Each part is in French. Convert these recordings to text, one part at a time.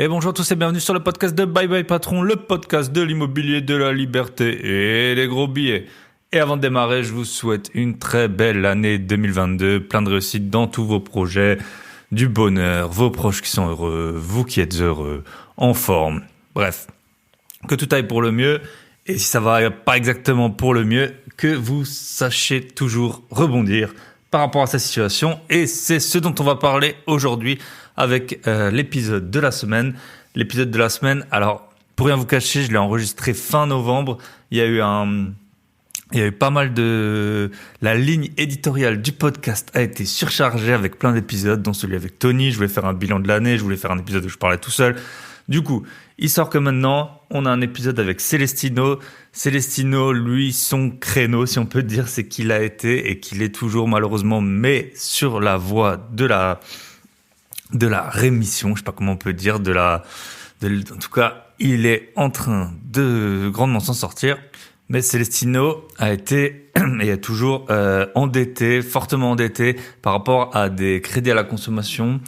Et bonjour à tous et bienvenue sur le podcast de Bye Bye Patron, le podcast de l'immobilier, de la liberté et des gros billets. Et avant de démarrer, je vous souhaite une très belle année 2022, plein de réussite dans tous vos projets, du bonheur, vos proches qui sont heureux, vous qui êtes heureux, en forme. Bref, que tout aille pour le mieux. Et si ça va pas exactement pour le mieux, que vous sachiez toujours rebondir par rapport à cette situation. Et c'est ce dont on va parler aujourd'hui avec l'épisode de la semaine. L'épisode de la semaine, alors pour rien vous cacher, je l'ai enregistré fin novembre. Il y a eu pas mal de... La ligne éditoriale du podcast a été surchargée avec plein d'épisodes, dont celui avec Tony. Je voulais faire un bilan de l'année, je voulais faire un épisode où je parlais tout seul. Du coup, il sort que maintenant, on a un épisode avec Célestino. Célestino, lui, son créneau, si on peut dire, c'est qu'il a été et qu'il est toujours malheureusement, mais sur la voie de la rémission, je sais pas comment on peut dire, en tout cas, il est en train de grandement s'en sortir. Mais Célestino a été et est toujours endetté, fortement endetté par rapport à des crédits à la consommation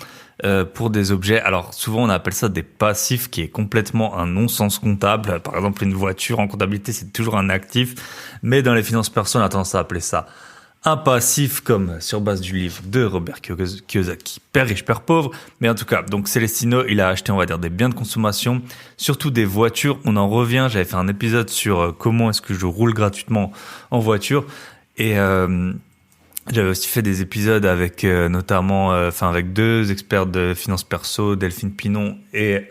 pour des objets. Alors souvent on appelle ça des passifs, qui est complètement un non-sens comptable. Par exemple, une voiture en comptabilité, c'est toujours un actif, mais dans les finances perso, on a tendance à appeler ça un passif, comme sur base du livre de Robert Kiyosaki, Père riche, Père pauvre. Mais en tout cas, donc Célestino, il a acheté, on va dire, des biens de consommation, surtout des voitures. On en revient, j'avais fait un épisode sur comment est-ce que je roule gratuitement en voiture. Et j'avais aussi fait des épisodes avec notamment, avec deux experts de finances perso, Delphine Pinon et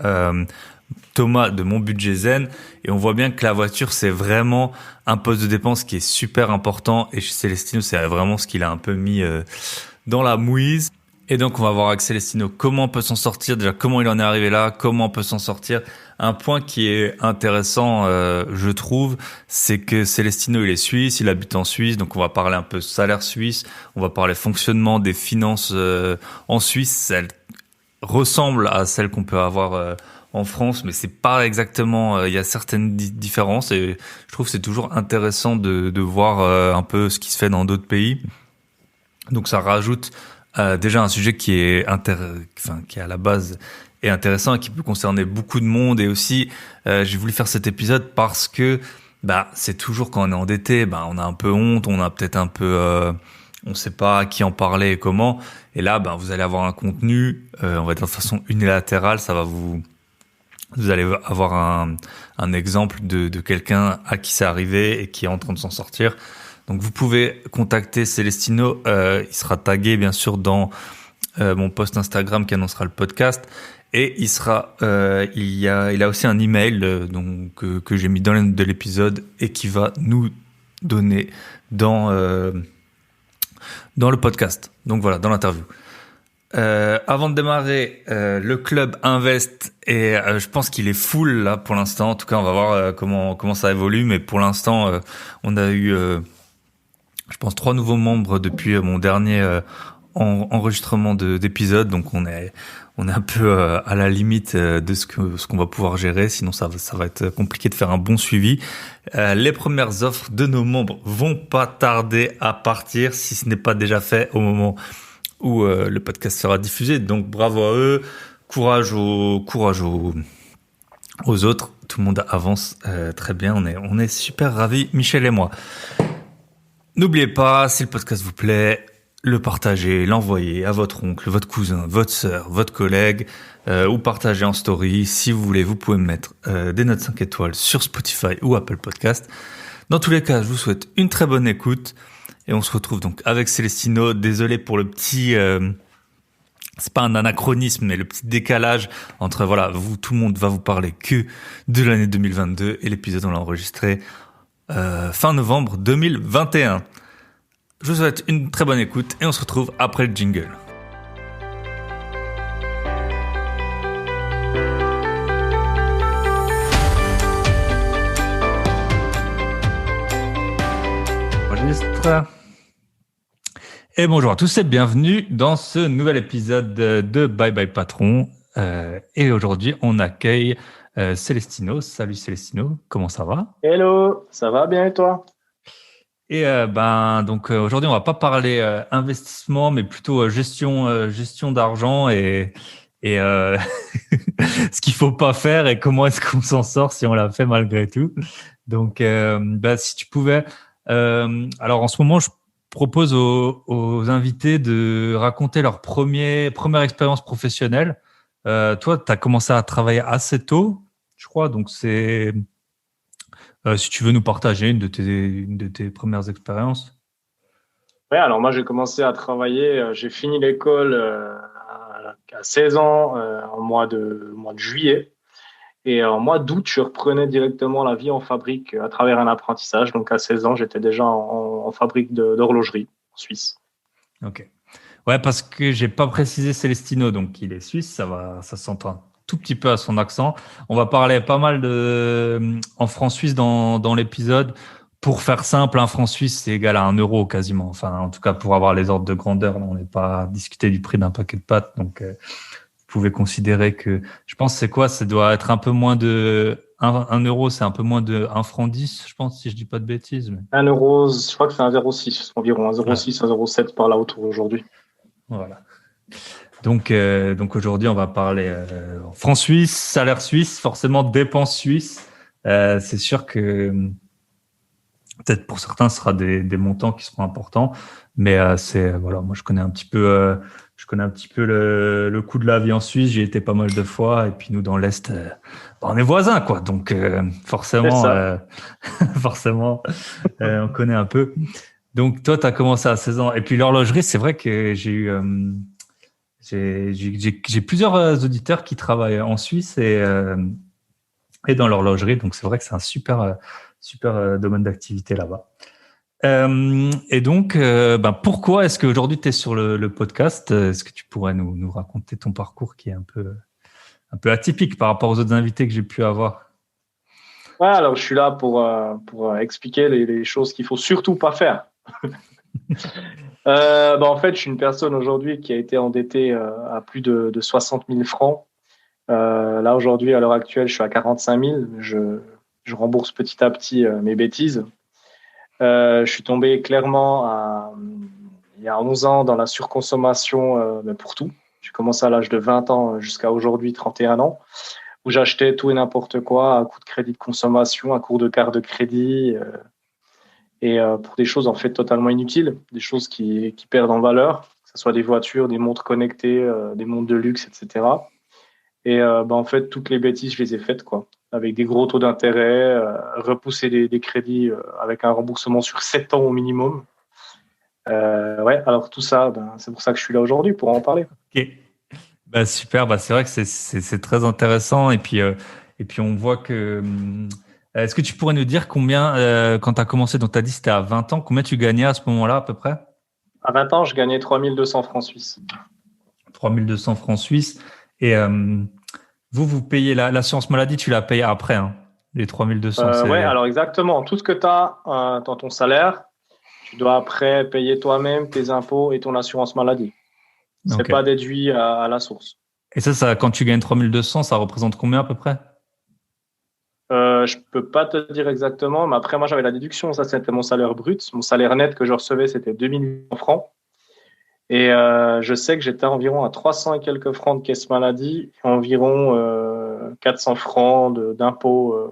Thomas de Mon Budget Zen, et on voit bien que la voiture, c'est vraiment un poste de dépense qui est super important, et chez Célestino, c'est vraiment ce qu'il a un peu mis dans la mouise. Et donc, on va voir avec Célestino comment on peut s'en sortir, déjà comment il en est arrivé là, comment on peut s'en sortir. Un point qui est intéressant, je trouve, c'est que Célestino, il est suisse, il habite en Suisse, donc on va parler un peu salaire suisse, on va parler fonctionnement des finances en Suisse. Elle ressemble à celle qu'on peut avoir en France, mais c'est pas exactement, il y a certaines différences, et je trouve que c'est toujours intéressant de voir un peu ce qui se fait dans d'autres pays. Donc ça rajoute déjà un sujet qui est qui à la base est intéressant et qui peut concerner beaucoup de monde. Et aussi j'ai voulu faire cet épisode parce que c'est toujours, quand on est endetté, on a un peu honte, on a peut-être un peu on sait pas à qui en parler et comment, et là vous allez avoir un contenu on va dire de façon unilatérale, vous allez avoir un exemple de quelqu'un à qui c'est arrivé et qui est en train de s'en sortir. Donc vous pouvez contacter Célestino, il sera tagué bien sûr dans mon post Instagram qui annoncera le podcast, et il a aussi un email que j'ai mis dans les notes de l'épisode et qui va nous donner dans le podcast. Donc voilà, dans l'interview. Avant de démarrer, le club Invest, et je pense qu'il est full là pour l'instant. En tout cas, on va voir comment ça évolue, mais pour l'instant, on a eu, je pense, 3 nouveaux membres depuis mon dernier enregistrement d'épisode. Donc on est un peu à la limite de ce qu'on va pouvoir gérer. Sinon, ça va être compliqué de faire un bon suivi. Les premières offres de nos membres vont pas tarder à partir, si ce n'est pas déjà fait au moment où le podcast sera diffusé. Donc bravo à eux, courage aux autres. Tout le monde avance très bien, on est super ravis, Michel et moi. N'oubliez pas, si le podcast vous plaît, le partager, l'envoyer à votre oncle, votre cousin, votre sœur, votre collègue, ou partager en story. Si vous voulez, vous pouvez me mettre des notes 5 étoiles sur Spotify ou Apple Podcast. Dans tous les cas, je vous souhaite une très bonne écoute. Et on se retrouve donc avec Célestino. Désolé pour le petit, c'est pas un anachronisme, mais le petit décalage entre, tout le monde va vous parler que de l'année 2022, et l'épisode on l'a enregistré fin novembre 2021. Je vous souhaite une très bonne écoute et on se retrouve après le jingle. Et bonjour à tous et bienvenue dans ce nouvel épisode de Bye Bye Patron. Et aujourd'hui, on accueille Célestino. Salut Célestino, comment ça va? Hello, ça va bien et toi? Et donc aujourd'hui, on va pas parler investissement, mais plutôt gestion d'argent et ce qu'il faut pas faire et comment est-ce qu'on s'en sort si on l'a fait malgré tout. Donc, si tu pouvais, alors en ce moment, je propose aux invités de raconter leur première expérience professionnelle. Toi, tu as commencé à travailler assez tôt, je crois. Donc, si tu veux nous partager une de tes premières expériences. Ouais, alors moi, j'ai commencé à travailler, j'ai fini l'école à 16 ans en mois de juillet. Et en mois d'août, je reprenais directement la vie en fabrique à travers un apprentissage. Donc à 16 ans, j'étais déjà en fabrique d'horlogerie en Suisse. Ok. Ouais, parce que j'ai pas précisé Celestino, donc il est suisse, ça s'entend un tout petit peu à son accent. On va parler pas mal en franc suisse dans l'épisode. Pour faire simple, un franc suisse, c'est égal à 1 euro quasiment. Enfin, en tout cas, pour avoir les ordres de grandeur, là, on n'est pas discuté du prix d'un paquet de pâtes. Donc, vous pouvez considérer que, je pense, c'est quoi? Ça doit être un peu moins de 1 euro, c'est un peu moins de 1 franc 10, je pense, si je dis pas de bêtises. Mais... 1 euro, je crois que c'est 1,06, environ Ouais, 1,06, 1,07 par là autour aujourd'hui. voilà. Donc aujourd'hui, on va parler francs suisses, salaire suisse, forcément dépenses suisses. C'est sûr que peut-être pour certains, ce sera des montants qui seront importants, mais voilà, moi je connais un petit peu le coût de la vie en Suisse. J'y ai été pas mal de fois, et puis nous dans l'est, on est voisins quoi, donc C'est forcément, ça. forcément, on connaît un peu. Donc toi, tu as commencé à 16 ans, et puis l'horlogerie, c'est vrai que j'ai plusieurs auditeurs qui travaillent en Suisse et dans l'horlogerie, donc c'est vrai que c'est un super domaine d'activité là-bas. Et donc, pourquoi est-ce qu'aujourd'hui tu es sur le podcast? Est-ce que tu pourrais nous raconter ton parcours qui est un peu atypique par rapport aux autres invités que j'ai pu avoir? Ouais, alors je suis là pour expliquer les choses qu'il faut surtout pas faire. En fait, je suis une personne aujourd'hui qui a été endettée à plus de 60 000 francs. Là, aujourd'hui, à l'heure actuelle, je suis à 45 000. Je rembourse petit à petit mes bêtises. Je suis tombé clairement il y a 11 ans dans la surconsommation pour tout. J'ai commencé à l'âge de 20 ans jusqu'à aujourd'hui, 31 ans, où j'achetais tout et n'importe quoi à coût de crédit de consommation, à court de carte de crédit, et pour des choses en fait totalement inutiles, des choses qui perdent en valeur, que ce soit des voitures, des montres connectées, des montres de luxe, etc. Et en fait, toutes les bêtises, je les ai faites, quoi. Avec des gros taux d'intérêt, repousser des crédits avec un remboursement sur 7 ans au minimum. Ouais, alors tout ça, c'est pour ça que je suis là aujourd'hui, pour en parler. Ok. Super, c'est vrai que c'est très intéressant et puis on voit que est-ce que tu pourrais nous dire combien quand tu as commencé, donc tu as dit que c'était à 20 ans, combien tu gagnais à ce moment-là à peu près? À 20 ans, je gagnais 3200 francs suisses. 3200 francs suisses et vous payez l'assurance maladie, tu la payes après hein, les 3200 Ouais, c'est alors exactement. Tout ce que tu as dans ton salaire, tu dois après payer toi-même tes impôts et ton assurance maladie. C'est OK. pas déduit à la source. Et ça quand tu gagnes 3200, ça représente combien à peu près? Je peux pas te dire exactement, mais après, moi, j'avais la déduction. Ça, c'était mon salaire brut. Mon salaire net que je recevais, c'était 2800 francs. Et je sais que j'étais environ à 300 et quelques francs de caisse maladie, et environ 400 francs d'impôts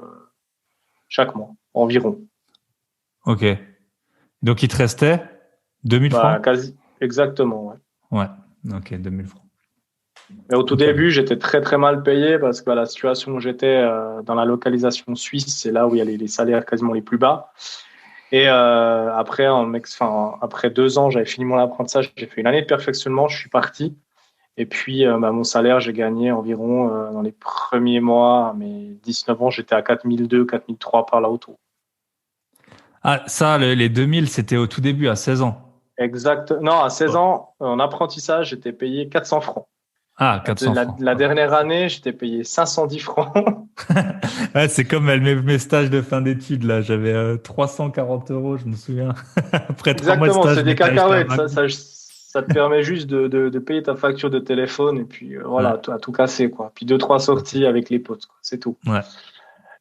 chaque mois, environ. OK. Donc il te restait 2000 francs? Quasi, exactement. Ouais. Ouais. OK, 2000 francs. Mais au tout OK. début, j'étais très très mal payé parce que la situation où j'étais dans la localisation suisse, c'est là où il y a les salaires quasiment les plus bas. Et après, après 2 ans, j'avais fini mon apprentissage, j'ai fait une année de perfectionnement, je suis parti. Et puis, mon salaire, j'ai gagné environ dans les premiers mois, à mes 19 ans, j'étais à 4002, 4003 par là autour. Ah, ça, les 2000, c'était au tout début, à 16 ans. Exact. Non, à 16 Oh. ans, en apprentissage, j'étais payé 400 francs. Ah, 400 francs. La Ouais. dernière année, j'étais payé 510 francs. Ouais, c'est comme mes stages de fin d'études, là. J'avais 340 euros, je me souviens. Après 3 mois de Exactement, stage, c'est je des m'étais acheté un cacahuètes. MacBook. Ça te permet juste de payer ta facture de téléphone et puis Ouais, voilà, à tout casser, quoi. Puis deux, trois sorties avec les potes, quoi. C'est tout. ouais.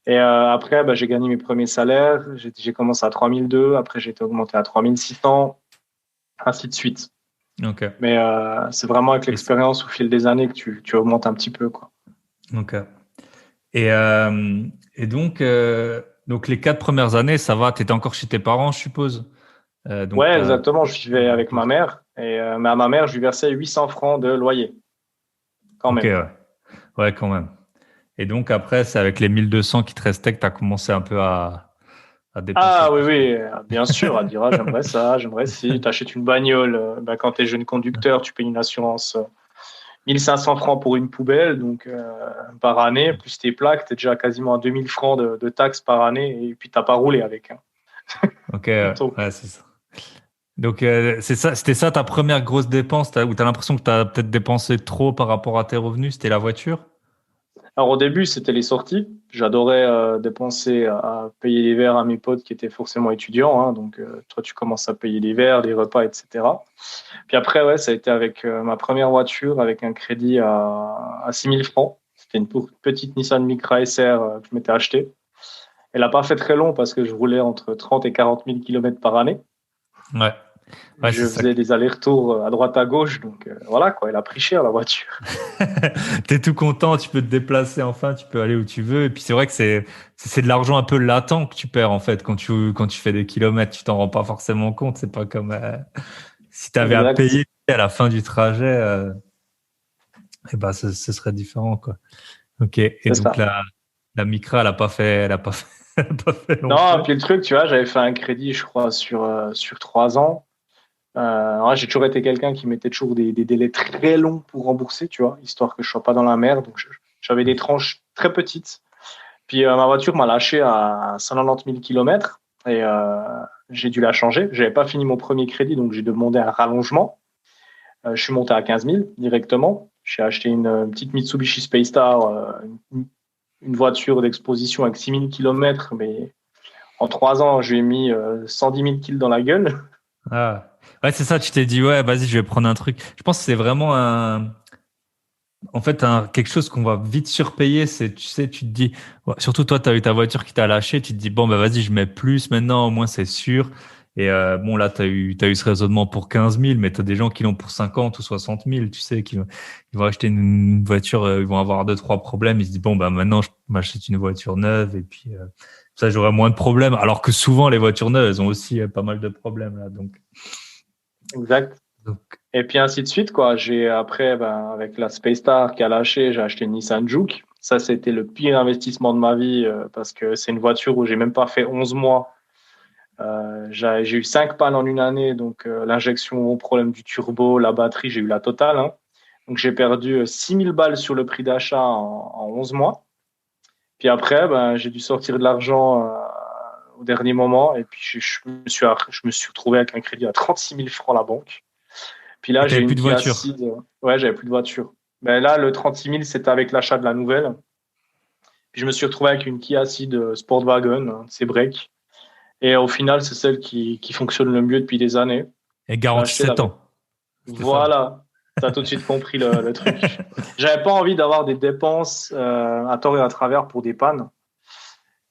Et après, j'ai gagné mes premiers salaires. J'ai commencé à 3002. Après, j'ai été augmenté à 3600, ainsi de suite. Ok. Mais c'est vraiment avec Et l'expérience au fil des années que tu augmentes un petit peu, quoi. Donc, et donc les 4 premières années, ça va. T'étais encore chez tes parents, je suppose. Donc Ouais, exactement. Je vivais avec ma mère mais à ma mère, je lui versais 800 francs de loyer, quand Ok, même. ouais, quand même. Et donc après, c'est avec les 1200 qui te restaient que t'as commencé un peu à dépenser Ah oui, plus. oui, bien sûr. À dire, ah, j'aimerais ça, j'aimerais si. Tu achètes une bagnole, quand tu es jeune conducteur, tu payes une assurance 1500 francs pour une poubelle, donc par année, plus tes plaques, tu es déjà quasiment à 2000 francs de taxes par année et puis tu n'as pas roulé avec. Hein. Ok, Donc, ouais, c'est ça. Donc c'est ça, c'était ça ta première grosse dépense, où t'as l'impression que t'as peut-être dépensé trop par rapport à tes revenus, c'était la voiture? alors au début, c'était les sorties. J'adorais dépenser à payer les verres à mes potes qui étaient forcément étudiants. Hein. Donc toi, tu commences à payer les verres, les repas, etc. Puis après, ouais, ça a été avec ma première voiture, avec un crédit à 6000 francs. C'était une petite Nissan Micra SR que je m'étais acheté. Elle n'a pas fait très long parce que je roulais entre 30 et 40 000 kilomètres par année. Ouais, ouais, c'est Je ça. faisais des allers-retours à droite à gauche. Donc voilà, quoi, elle a pris cher la voiture. T'es tout content, tu peux te déplacer enfin, tu peux aller où tu veux. Et puis c'est vrai que c'est de l'argent un peu latent que tu perds en fait quand tu fais des kilomètres, tu t'en rends pas forcément compte. C'est pas comme si t'avais à Exact. payer à la fin du trajet, et ben ce serait différent quoi. Ok. Et C'est donc ça. la Micra, elle a pas fait, elle a pas fait long Non, feu. puis le truc, tu vois, j'avais fait un crédit, je crois, sur 3 ans. Ouais, j'ai toujours été quelqu'un qui mettait toujours des délais très longs pour rembourser, tu vois, histoire que je sois pas dans la merde. Donc, j'avais des tranches très petites. Puis, ma voiture m'a lâché à 190 000 kilomètres et j'ai dû la changer. J'avais pas fini mon premier crédit, donc j'ai demandé un rallongement. Je suis monté à 15 000 directement. J'ai acheté une petite Mitsubishi Space Star, une voiture d'exposition avec 6 000 kilomètres, mais en 3 ans, je lui ai mis 110 000 kills dans la gueule. Ah. Ouais, c'est ça, tu t'es dit, ouais, vas-y, je vais prendre un truc. Je pense que c'est vraiment en fait, quelque chose qu'on va vite surpayer, c'est, tu sais, tu te dis, ouais, surtout toi, tu as eu ta voiture qui t'a lâché, tu te dis, bon, bah, vas-y, je mets plus maintenant, au moins, c'est sûr. Et bon, là, t'as eu ce raisonnement pour 15 000, mais tu as des gens qui l'ont pour 50 ou 60 000, tu sais, ils vont acheter une voiture, ils vont avoir deux, trois problèmes, ils se disent, bon, bah, maintenant, je m'achète une voiture neuve, et puis ça, j'aurai moins de problèmes. Alors que souvent, les voitures neuves, elles ont aussi pas mal de problèmes, là. Exact. Donc, Et puis ainsi de suite, quoi. J'ai après, avec la Space Star qui a lâché, j'ai acheté une Nissan Juke. Ça, c'était le pire investissement de ma vie parce que c'est une voiture où j'ai même pas fait 11 mois. J'ai eu 5 pannes en une année, donc l'injection, problème du turbo, la batterie, j'ai eu la totale. Hein. Donc j'ai perdu 6000 balles sur le prix d'achat en 11 mois. Puis après, j'ai dû sortir de l'argent au dernier moment et puis je me suis retrouvé avec un crédit à 36 000 francs à la banque. Puis et là, j'ai t'avais plus une de Kia voiture. Ceed. Ouais, j'avais plus de voiture. Mais là, le 36 000, c'était avec l'achat de la nouvelle. Puis je me suis retrouvé avec une Kia Ceed Sportwagon, c'est break. Et au final, c'est celle qui fonctionne le mieux depuis des années. Et Je l'ai garantie acheté là 7 avec. ans. C'était ça. Voilà, tu as tout de suite compris le truc. J'avais pas envie d'avoir des dépenses à tort et à travers pour des pannes.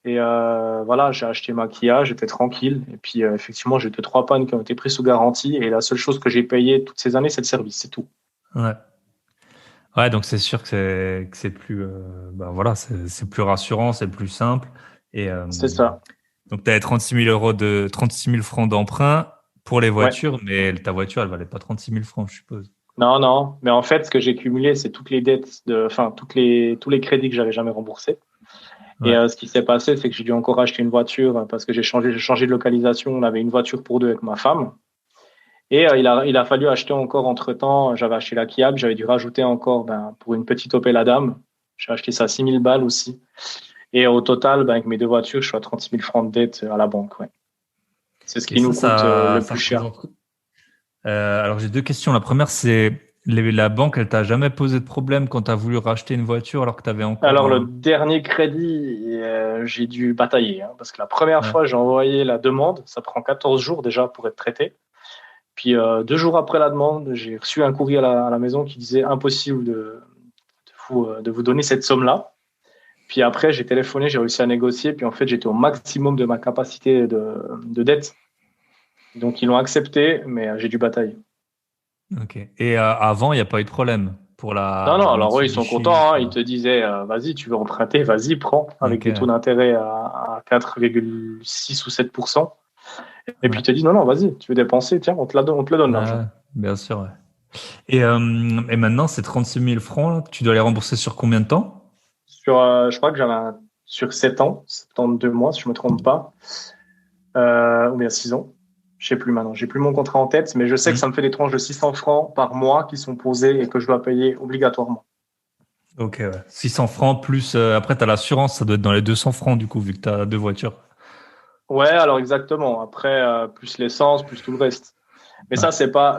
Et voilà, j'ai acheté ma Kia, j'étais tranquille. Et puis effectivement, j'ai 2, 3 pannes qui ont été prises sous garantie. Et la seule chose que j'ai payée toutes ces années, c'est le service, c'est tout. Ouais. Ouais, donc c'est sûr que c'est plus bah voilà, c'est plus rassurant, c'est plus simple. Et C'est ça. donc tu avais 36 000 francs d'emprunt pour les Ouais. voitures, mais ta voiture, elle valait pas 36 000 francs, je suppose. Non, non. Mais en fait, ce que j'ai cumulé, c'est toutes les dettes enfin, tous les crédits que j'avais jamais remboursés. Et Ouais. ce qui s'est passé, c'est que j'ai dû encore acheter une voiture parce que j'ai changé de localisation. On avait une voiture pour deux avec ma femme. Et il a fallu acheter encore entre-temps. J'avais acheté la Kia, j'avais dû rajouter encore pour une petite Opel Adam. J'ai acheté ça à 6 000 balles aussi. Et au total, avec mes deux voitures, je suis à 36 000 francs de dette à la banque. Ouais. C'est ce Et qui nous ça, coûte ça, le ça plus cher. représente. Alors j'ai deux questions. La première, c'est la banque, elle t'a jamais posé de problème quand tu as voulu racheter une voiture alors que tu avais encore Alors, le un. dernier crédit, j'ai dû batailler hein, parce que la première Ouais. fois, j'ai envoyé la demande. Ça prend 14 jours déjà pour être traité. Puis, 2 jours après la demande, j'ai reçu un courrier à la maison qui disait impossible de vous donner cette somme-là. Puis après, j'ai téléphoné, j'ai réussi à négocier. Puis en fait, j'étais au maximum de ma capacité de dette. Donc, ils l'ont accepté, mais j'ai dû batailler. Ok. Et avant, il n'y a pas eu de problème. pour Non, la alors eux, ils sont Mitsubishi, contents, hein. Ils quoi. te disaient, vas-y, tu veux emprunter, vas-y, prends, avec Ok, des taux d'intérêt à 4,6 ou 7%. Et puis, ouais. ils te disent, non, non, vas-y, tu veux dépenser, tiens, on te le donne, l'argent. Ouais, bien sûr, ouais. Et maintenant, ces 36 000 francs, là, tu dois les rembourser sur combien de temps? Je crois que sur 7 ans, 72 mois, si je me trompe pas, ou bien 6 ans. Je sais plus maintenant, j'ai plus mon contrat en tête, mais je sais que Hmm. ça me fait des tranches de 600 francs par mois qui sont posées et que je dois payer obligatoirement. Ok, ouais. 600 francs plus, après, tu as l'assurance, ça doit être dans les 200 francs, du coup, vu que tu as deux voitures. Ouais, alors exactement. Après, plus l'essence, plus tout le reste. Mais Ouais,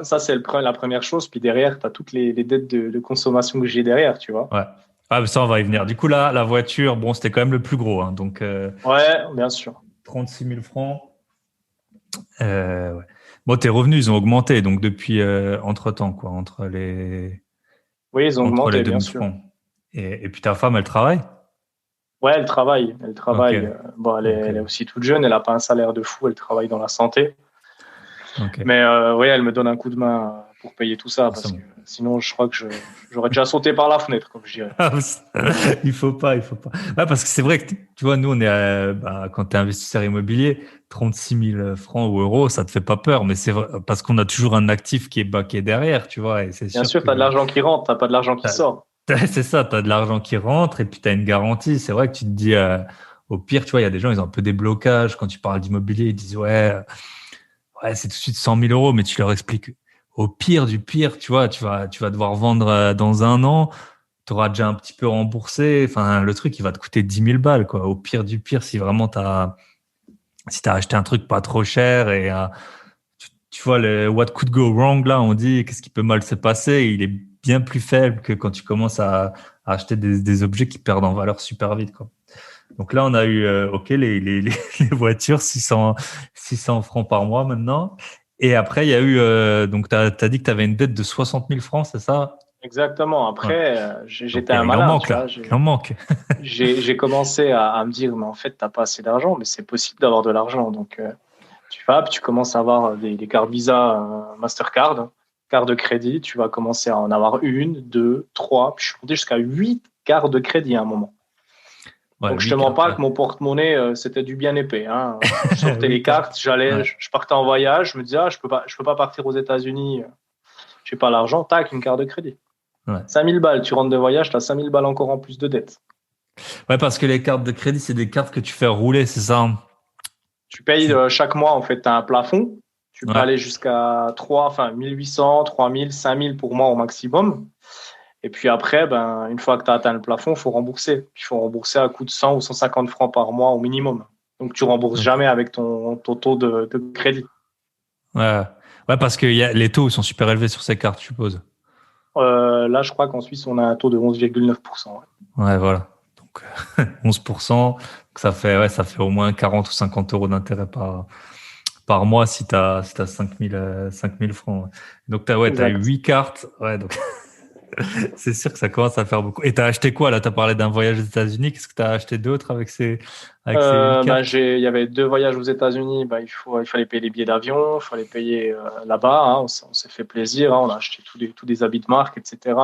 ça, c'est la première chose. Puis derrière, tu as toutes les dettes de consommation que j'ai derrière, tu vois. ouais. Ah, mais ça, on va y venir. Du coup, là, la voiture, bon, c'était quand même le plus gros, hein, donc Ouais, bien sûr. 36 000 francs. Ouais. Bon, tes revenus, ils ont augmenté, donc depuis, entre-temps, quoi, Oui, ils ont entre les augmenté, bien 2000 sûr. francs. Et puis ta femme, elle travaille? Ouais, elle travaille. Elle Ok, travaille. Bon, ok, elle est aussi toute jeune. Elle n'a pas un salaire de fou. Elle travaille dans la santé. ok. Mais oui, elle me donne un coup de main pour payer tout ça parce que Forcément. sinon, je crois que j'aurais déjà sauté par la fenêtre, comme je dirais. Il faut pas, il faut pas. Ouais, parce que c'est vrai que, tu vois, nous, on est, quand tu es investisseur immobilier, 36 000 francs ou euros, ça te fait pas peur, mais c'est vrai, parce qu'on a toujours un actif qui est backé derrière, tu vois, et c'est Bien sûr sûr, tu as de que l'argent qui rentre, t'as pas de l'argent qui t'as- sort. c'est ça, tu as de l'argent qui rentre et puis tu as une garantie. C'est vrai que tu te dis, au pire, tu vois, il y a des gens, ils ont un peu des blocages quand tu parles d'immobilier, ils disent, ouais, c'est tout de suite 100 000 euros, mais tu leur expliques, au pire du pire, tu vois, tu vas devoir vendre dans un an, tu auras déjà un petit peu remboursé. Enfin, le truc, il va te coûter 10 000 balles, quoi. Au pire du pire, si vraiment si t'as acheté un truc pas trop cher et tu vois, le what could go wrong, là, on dit, qu'est-ce qui peut mal se passer, il est bien plus faible que quand tu commences à acheter des objets qui perdent en valeur super vite, quoi. Donc là, on a eu, OK, les voitures, 600 francs par mois maintenant. Et après, il y a eu, donc, t'as dit que tu avais une dette de 60 000 francs, c'est ça? Exactement. Ouais. Après, Donc, j'étais un il en malin, manque, tu vois. là. Il en manque. J'ai commencé à me dire, mais en fait, t'as pas assez d'argent, mais c'est possible d'avoir de l'argent. Donc, tu vas, puis tu commences à avoir des cartes Visa, Mastercard, carte de crédit. Tu vas commencer à en avoir une, deux, trois, puis je suis monté jusqu'à 8 cartes de crédit à un moment. Ouais, Donc, je te 8 mens cartes, pas ouais. que mon porte-monnaie, c'était du bien épais, hein. Je sortais les 8 cartes. cartes, Ouais. je partais en voyage, je me disais, je peux pas partir aux États-Unis, j'ai pas l'argent, tac, une carte de crédit. Ouais. 5 000 balles, tu rentres de voyage, tu as 5 000 balles encore en plus de dette. Ouais, parce que les cartes de crédit, c'est des cartes que tu fais rouler, c'est ça? Hein. Tu payes chaque mois, en fait, tu as un plafond. Tu peux Ouais. aller jusqu'à 3, enfin 1800, 3000, 5000 pour moi au maximum. Et puis après, ben, une fois que tu as atteint le plafond, il faut rembourser. Il faut rembourser à coût de 100 ou 150 francs par mois au minimum. Donc tu rembourses Ok. jamais avec ton taux de crédit. Ouais. Ouais, parce que les taux sont super élevés sur ces cartes, je suppose. Là, je crois qu'en Suisse, on a un taux de 11,9%. Ouais. Ouais, voilà. Donc, 11%. Donc ça fait au moins 40 ou 50 euros d'intérêt par mois si t'as 5 000 francs. Ouais. Donc, t'as eu Exact. 8 cartes. Ouais, donc, c'est sûr que ça commence à faire beaucoup. Et t'as acheté quoi, là? T'as parlé d'un voyage aux États-Unis. Qu'est-ce que t'as acheté d'autre avec ces 8 Ben, cartes? il y avait 2 voyages aux États-Unis. Ben, il fallait payer les billets d'avion, il fallait payer là-bas. Hein. On s'est fait plaisir. Hein. On a acheté tous des habits de marque, etc.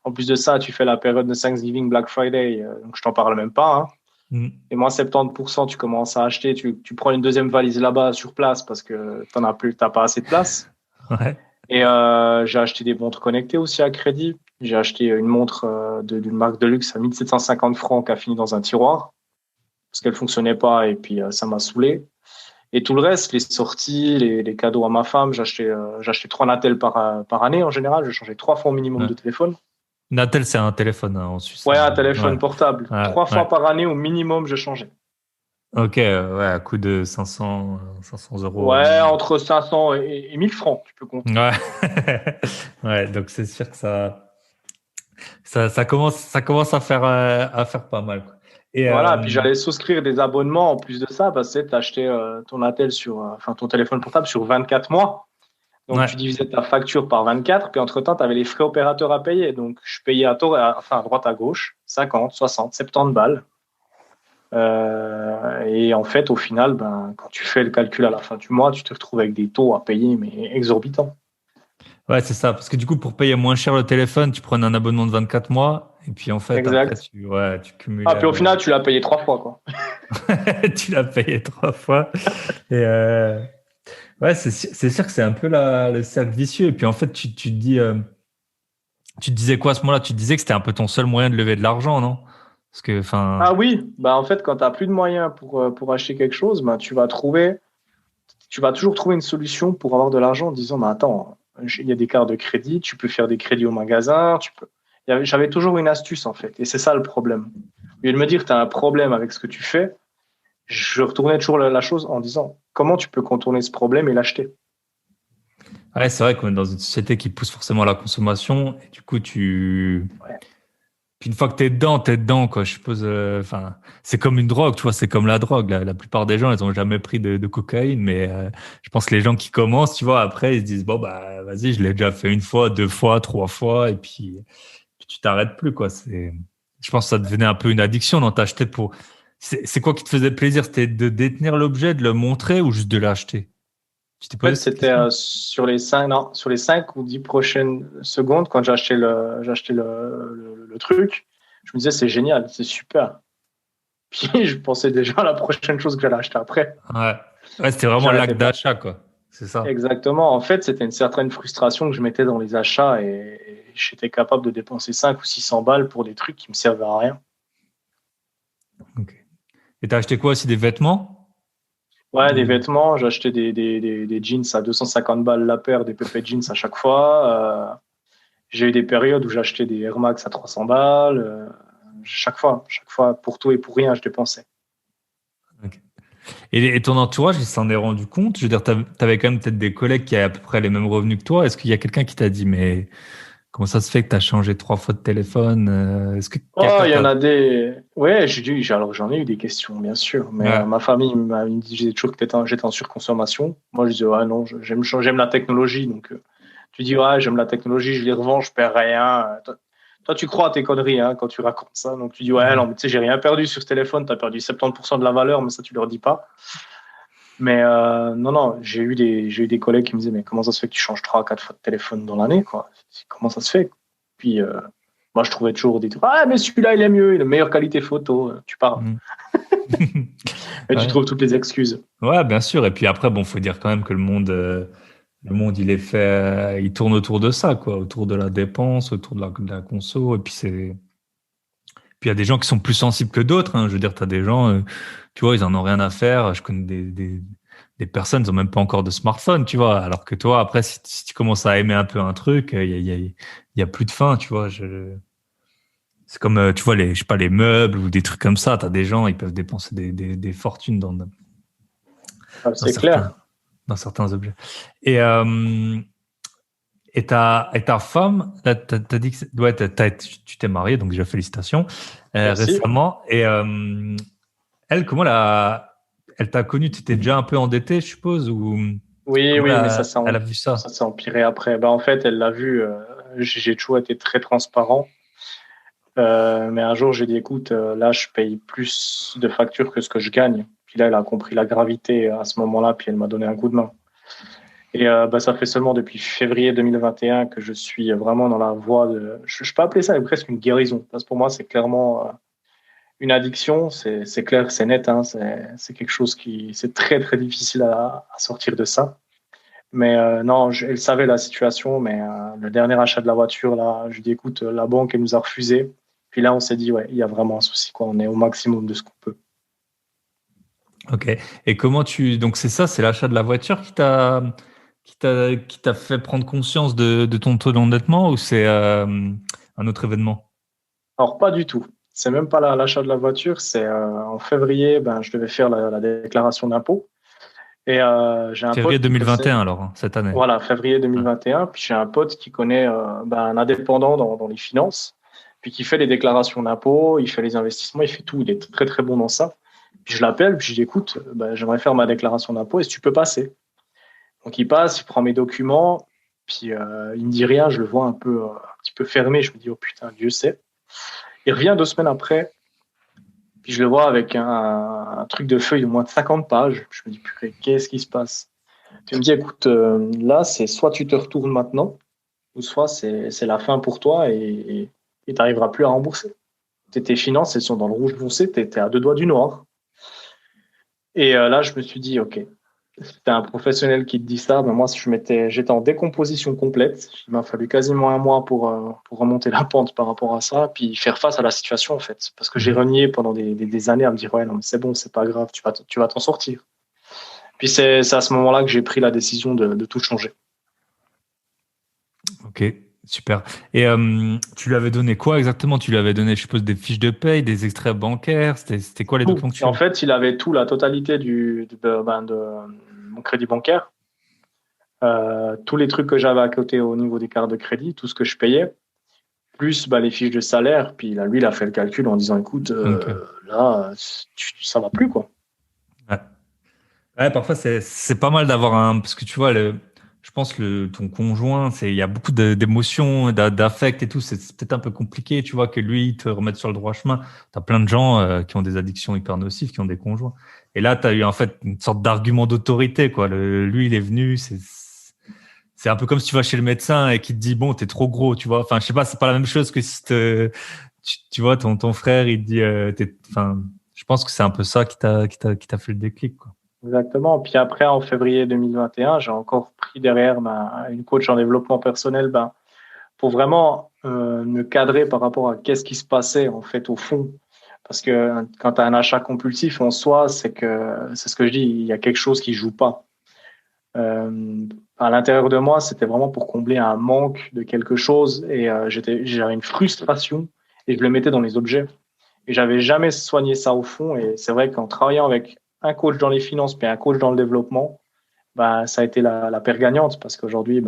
En plus de ça, tu fais la période de Thanksgiving, Black Friday, donc je t'en parle même pas. Hein. Hmm. Et moi, 70%, tu commences à acheter. Tu prends une deuxième valise là-bas sur place parce que t'as pas assez de place. Ouais. Et j'ai acheté des montres connectées aussi à crédit. J'ai acheté une montre d'une marque de luxe à 1750 francs qui a fini dans un tiroir parce qu'elle fonctionnait pas et puis ça m'a saoulé. Et tout le reste, les sorties, les cadeaux à ma femme, j'ai acheté 3 Natel par année en général. Je changeais 3 fois au minimum Ouais. de téléphone. Natel, c'est un téléphone hein, en Suisse. Ouais, Hein. un Ouais. téléphone portable. Ouais. 3 fois Ouais. par année au minimum, je changeais. Ok, ouais, à coût de 500 euros Ouais, minimum. entre 500 et 1000 francs, tu peux compter. Ouais. Ouais, donc c'est sûr que ça commence à faire pas mal, quoi. Et Voilà, puis j'allais souscrire des abonnements en plus de ça, parce que tu acheté ton Natel enfin ton téléphone portable sur 24 mois. Donc ouais, tu divisais ta facture par 24, puis entre-temps, tu avais les frais opérateurs à payer. Donc je payais à droite à gauche, 50, 60, 70 balles. Et en fait, au final, ben, quand tu fais le calcul à la fin du mois, tu te retrouves avec des taux à payer, mais exorbitants. Ouais, c'est ça. Parce que du coup, pour payer moins cher le téléphone, tu prenais un abonnement de 24 mois. Et puis, en fait, après, Exact. tu Ah, cumulais puis au avec. final, tu l'as payé 3 fois, quoi. Tu l'as payé 3 fois. Et ouais, c'est sûr que c'est un peu le cercle vicieux. Et puis, en fait, tu te dis, tu te disais quoi à ce moment-là? Tu te disais que c'était un peu ton seul moyen de lever de l'argent, non? Parce que, enfin, Ah oui, bah en fait, quand tu n'as plus de moyens pour acheter quelque chose, bah, tu vas toujours trouver une solution pour avoir de l'argent en disant, mais attends, il y a des cartes de crédit, tu peux faire des crédits au magasin, tu peux. J'avais toujours une astuce en fait, et c'est ça le problème. Au lieu de me dire, tu as un problème avec ce que tu fais, je retournais toujours la chose en disant, comment tu peux contourner ce problème et l'acheter? ouais, c'est vrai qu'on est dans une société qui pousse forcément à la consommation. Et du coup, Ouais. puis une fois que t'es dedans, quoi. Je suppose, enfin, c'est comme une drogue, tu vois, c'est comme la drogue. La plupart des gens, ils ont jamais pris de cocaïne, mais je pense que les gens qui commencent, tu vois, après, ils se disent, bon, bah, vas-y, je l'ai déjà fait une fois, deux fois, trois fois, et puis tu t'arrêtes plus, quoi. Je pense que ça devenait un peu une addiction, non? T'achetais pour, c'est quoi qui te faisait plaisir? C'était de détenir l'objet, de le montrer ou juste de l'acheter? Tu t'es En posé fait, cette c'était question? sur les 5, non, sur les 5 ou 10 prochaines secondes, quand j'ai acheté le truc, je me disais, c'est génial, c'est super. Puis je pensais déjà à la prochaine chose que j'allais acheter après. Ouais. Ouais, c'était vraiment J'arrêtais l'acte pas. d'achat, quoi. C'est ça. Exactement. En fait, c'était une certaine frustration que je mettais dans les achats et j'étais capable de dépenser 5 ou 600 balles pour des trucs qui me servaient à rien. Ok. Et t'as acheté quoi aussi, des vêtements? Ouais, des Ou- vêtements, j'achetais des jeans à 250 balles la paire, des pépés jeans à chaque fois. J'ai eu des périodes où j'achetais des Air Max à 300 balles. Chaque fois, pour tout et pour rien, je dépensais. Ok. Et ton entourage, il s'en est rendu compte? Je veux dire, t'avais quand même peut-être des collègues qui avaient à peu près les mêmes revenus que toi. Est-ce qu'il y a quelqu'un qui t'a dit, mais comment ça se fait que t'as changé trois fois de téléphone? Est-ce que Oh, quelqu'un il y en t'a... a des. Ouais, alors j'en ai eu des questions, bien sûr, mais Ouais, ma famille me disait toujours que j'étais en surconsommation. Moi, je disais, ouais, non, j'aime la technologie. Donc, tu dis, ouais, j'aime la technologie, je les revends, je perds rien. Toi, tu crois à tes conneries hein, quand tu racontes ça. Donc, tu dis, ouais, non, mais tu sais, j'ai rien perdu sur ce téléphone, tu as perdu 70% de la valeur, mais ça, tu leur dis pas. Mais non, non, j'ai eu des collègues qui me disaient, mais comment ça se fait que tu changes 3 à 4 fois de téléphone dans l'année, quoi? Comment ça se fait? Puis, moi, je trouvais toujours des trucs. Ah, mais celui-là, il est mieux, il a une meilleure qualité photo. Tu parles. Mm. Et tu Ouais. trouves toutes les excuses. Ouais, bien sûr. Et puis après, bon, faut dire quand même que le monde, il est fait, il tourne autour de ça, quoi, autour de la dépense, autour de la conso. Et puis il y a des gens qui sont plus sensibles que d'autres, hein. Je veux dire, tu as des gens, tu vois, ils en ont rien à faire. Je connais des personnes, ils ont même pas encore de smartphone, tu vois. Alors que toi, après, si tu commences à aimer un peu un truc, il y a plus de fin, tu vois. C'est comme, tu vois, je sais pas, les meubles ou des trucs comme ça. Tu as des gens, ils peuvent dépenser des fortunes dans C'est certains, clair. dans certains objets. Et, euh, et ta femme, là, t'as dit que ouais, tu t'es marié, donc déjà félicitations, Merci. récemment. Et elle, elle t'a connu, tu étais déjà un peu endetté, je suppose, ou Oui, comment oui, mais elle a vu ça? ça s'est empiré après. Bah, en fait, elle l'a vu. J'ai toujours été très transparent. Mais un jour, j'ai dit, écoute, là, je paye plus de factures que ce que je gagne. Puis là, elle a compris la gravité à ce moment-là, puis elle m'a donné un coup de main. Et bah, ça fait seulement depuis février 2021 que je suis vraiment dans la voie de. Je peux appeler ça presque une guérison. Parce que pour moi, c'est clairement une addiction. C'est clair, c'est net. Hein, c'est quelque chose qui. C'est très, très difficile à sortir de ça. Mais non, elle savait la situation. Mais le dernier achat de la voiture, là, je dis, écoute, la banque, elle nous a refusé. Puis là, on s'est dit, ouais, il y a vraiment un souci, quoi. On est au maximum de ce qu'on peut. Ok. Et donc c'est ça, c'est l'achat de la voiture qui t'a fait prendre conscience de ton taux d'endettement ou c'est un autre événement? Alors, pas du tout. C'est même pas l'achat de la voiture. C'est en février, ben, je devais faire la déclaration d'impôt. Et j'ai un Février pote qui connaît, 2021 alors, hein, cette année. voilà, février Ouais. 2021. Puis j'ai un pote qui connaît ben, un indépendant dans les finances, puis qui fait les déclarations d'impôt, il fait les investissements, il fait tout. Il est très, très bon dans ça. Puis je l'appelle, puis je dis, écoute, ben, j'aimerais faire ma déclaration d'impôt, est-ce que tu peux passer? Donc il passe, il prend mes documents, puis il me dit rien, je le vois un petit peu fermé, je me dis, oh putain, Dieu sait. Il revient 2 semaines après, puis je le vois avec un truc de feuille de moins de 50 pages. Je me dis, purée, qu'est-ce qui se passe? Tu me dis, écoute, là, c'est soit tu te retournes maintenant, ou soit c'est la fin pour toi et tu n'arriveras plus à rembourser. Tes finances, elles sont dans le rouge foncé, tu étais à deux doigts du noir. Et là, je me suis dit, OK, c'était un professionnel qui te dit ça. Ben moi, j'étais en décomposition complète. Il m'a fallu quasiment un mois pour remonter la pente par rapport à ça, puis faire face à la situation, en fait. Parce que j'ai renié pendant des années à me dire, ouais, non, mais c'est bon, c'est pas grave, tu vas t'en sortir. Puis c'est à ce moment-là que j'ai pris la décision de tout changer. Ok, super. Et tu lui avais donné quoi exactement? Tu lui avais donné, je suppose, des fiches de paye, des extraits bancaires. C'était quoi les Tout. documents que Et tu en lui... fait, il avait tout, la totalité de mon crédit bancaire, tous les trucs que j'avais à côté au niveau des cartes de crédit, tout ce que je payais, plus les fiches de salaire. Puis là, lui, il a fait le calcul en disant, écoute, Ok. là, ça va plus, quoi. Ouais. Ouais, parfois c'est pas mal d'avoir un parce que tu vois je pense ton conjoint il y a beaucoup d'émotions d'affect et tout c'est peut-être un peu compliqué tu vois que lui te remette sur le droit chemin. T'as plein de gens qui ont des addictions hyper nocives qui ont des conjoints et là t'as eu en fait une sorte d'argument d'autorité quoi. Lui il est venu c'est un peu comme si tu vas chez le médecin et qu'il te dit bon t'es trop gros tu vois, enfin je sais pas, c'est pas la même chose que si tu vois ton frère il te dit enfin je pense que c'est un peu ça qui t'a fait le déclic quoi. Exactement. Puis après, en février 2021, j'ai encore pris derrière une coach en développement personnel pour vraiment me cadrer par rapport à qu'est-ce qui se passait en fait au fond. Parce que quand tu as un achat compulsif en soi, c'est ce que je dis, il y a quelque chose qui joue pas. À l'intérieur de moi, c'était vraiment pour combler un manque de quelque chose et j'avais une frustration et je le mettais dans les objets. Et j'avais jamais soigné ça au fond. Et c'est vrai qu'en travaillant avec un coach dans les finances puis un coach dans le développement, ça a été la paire gagnante parce qu'aujourd'hui,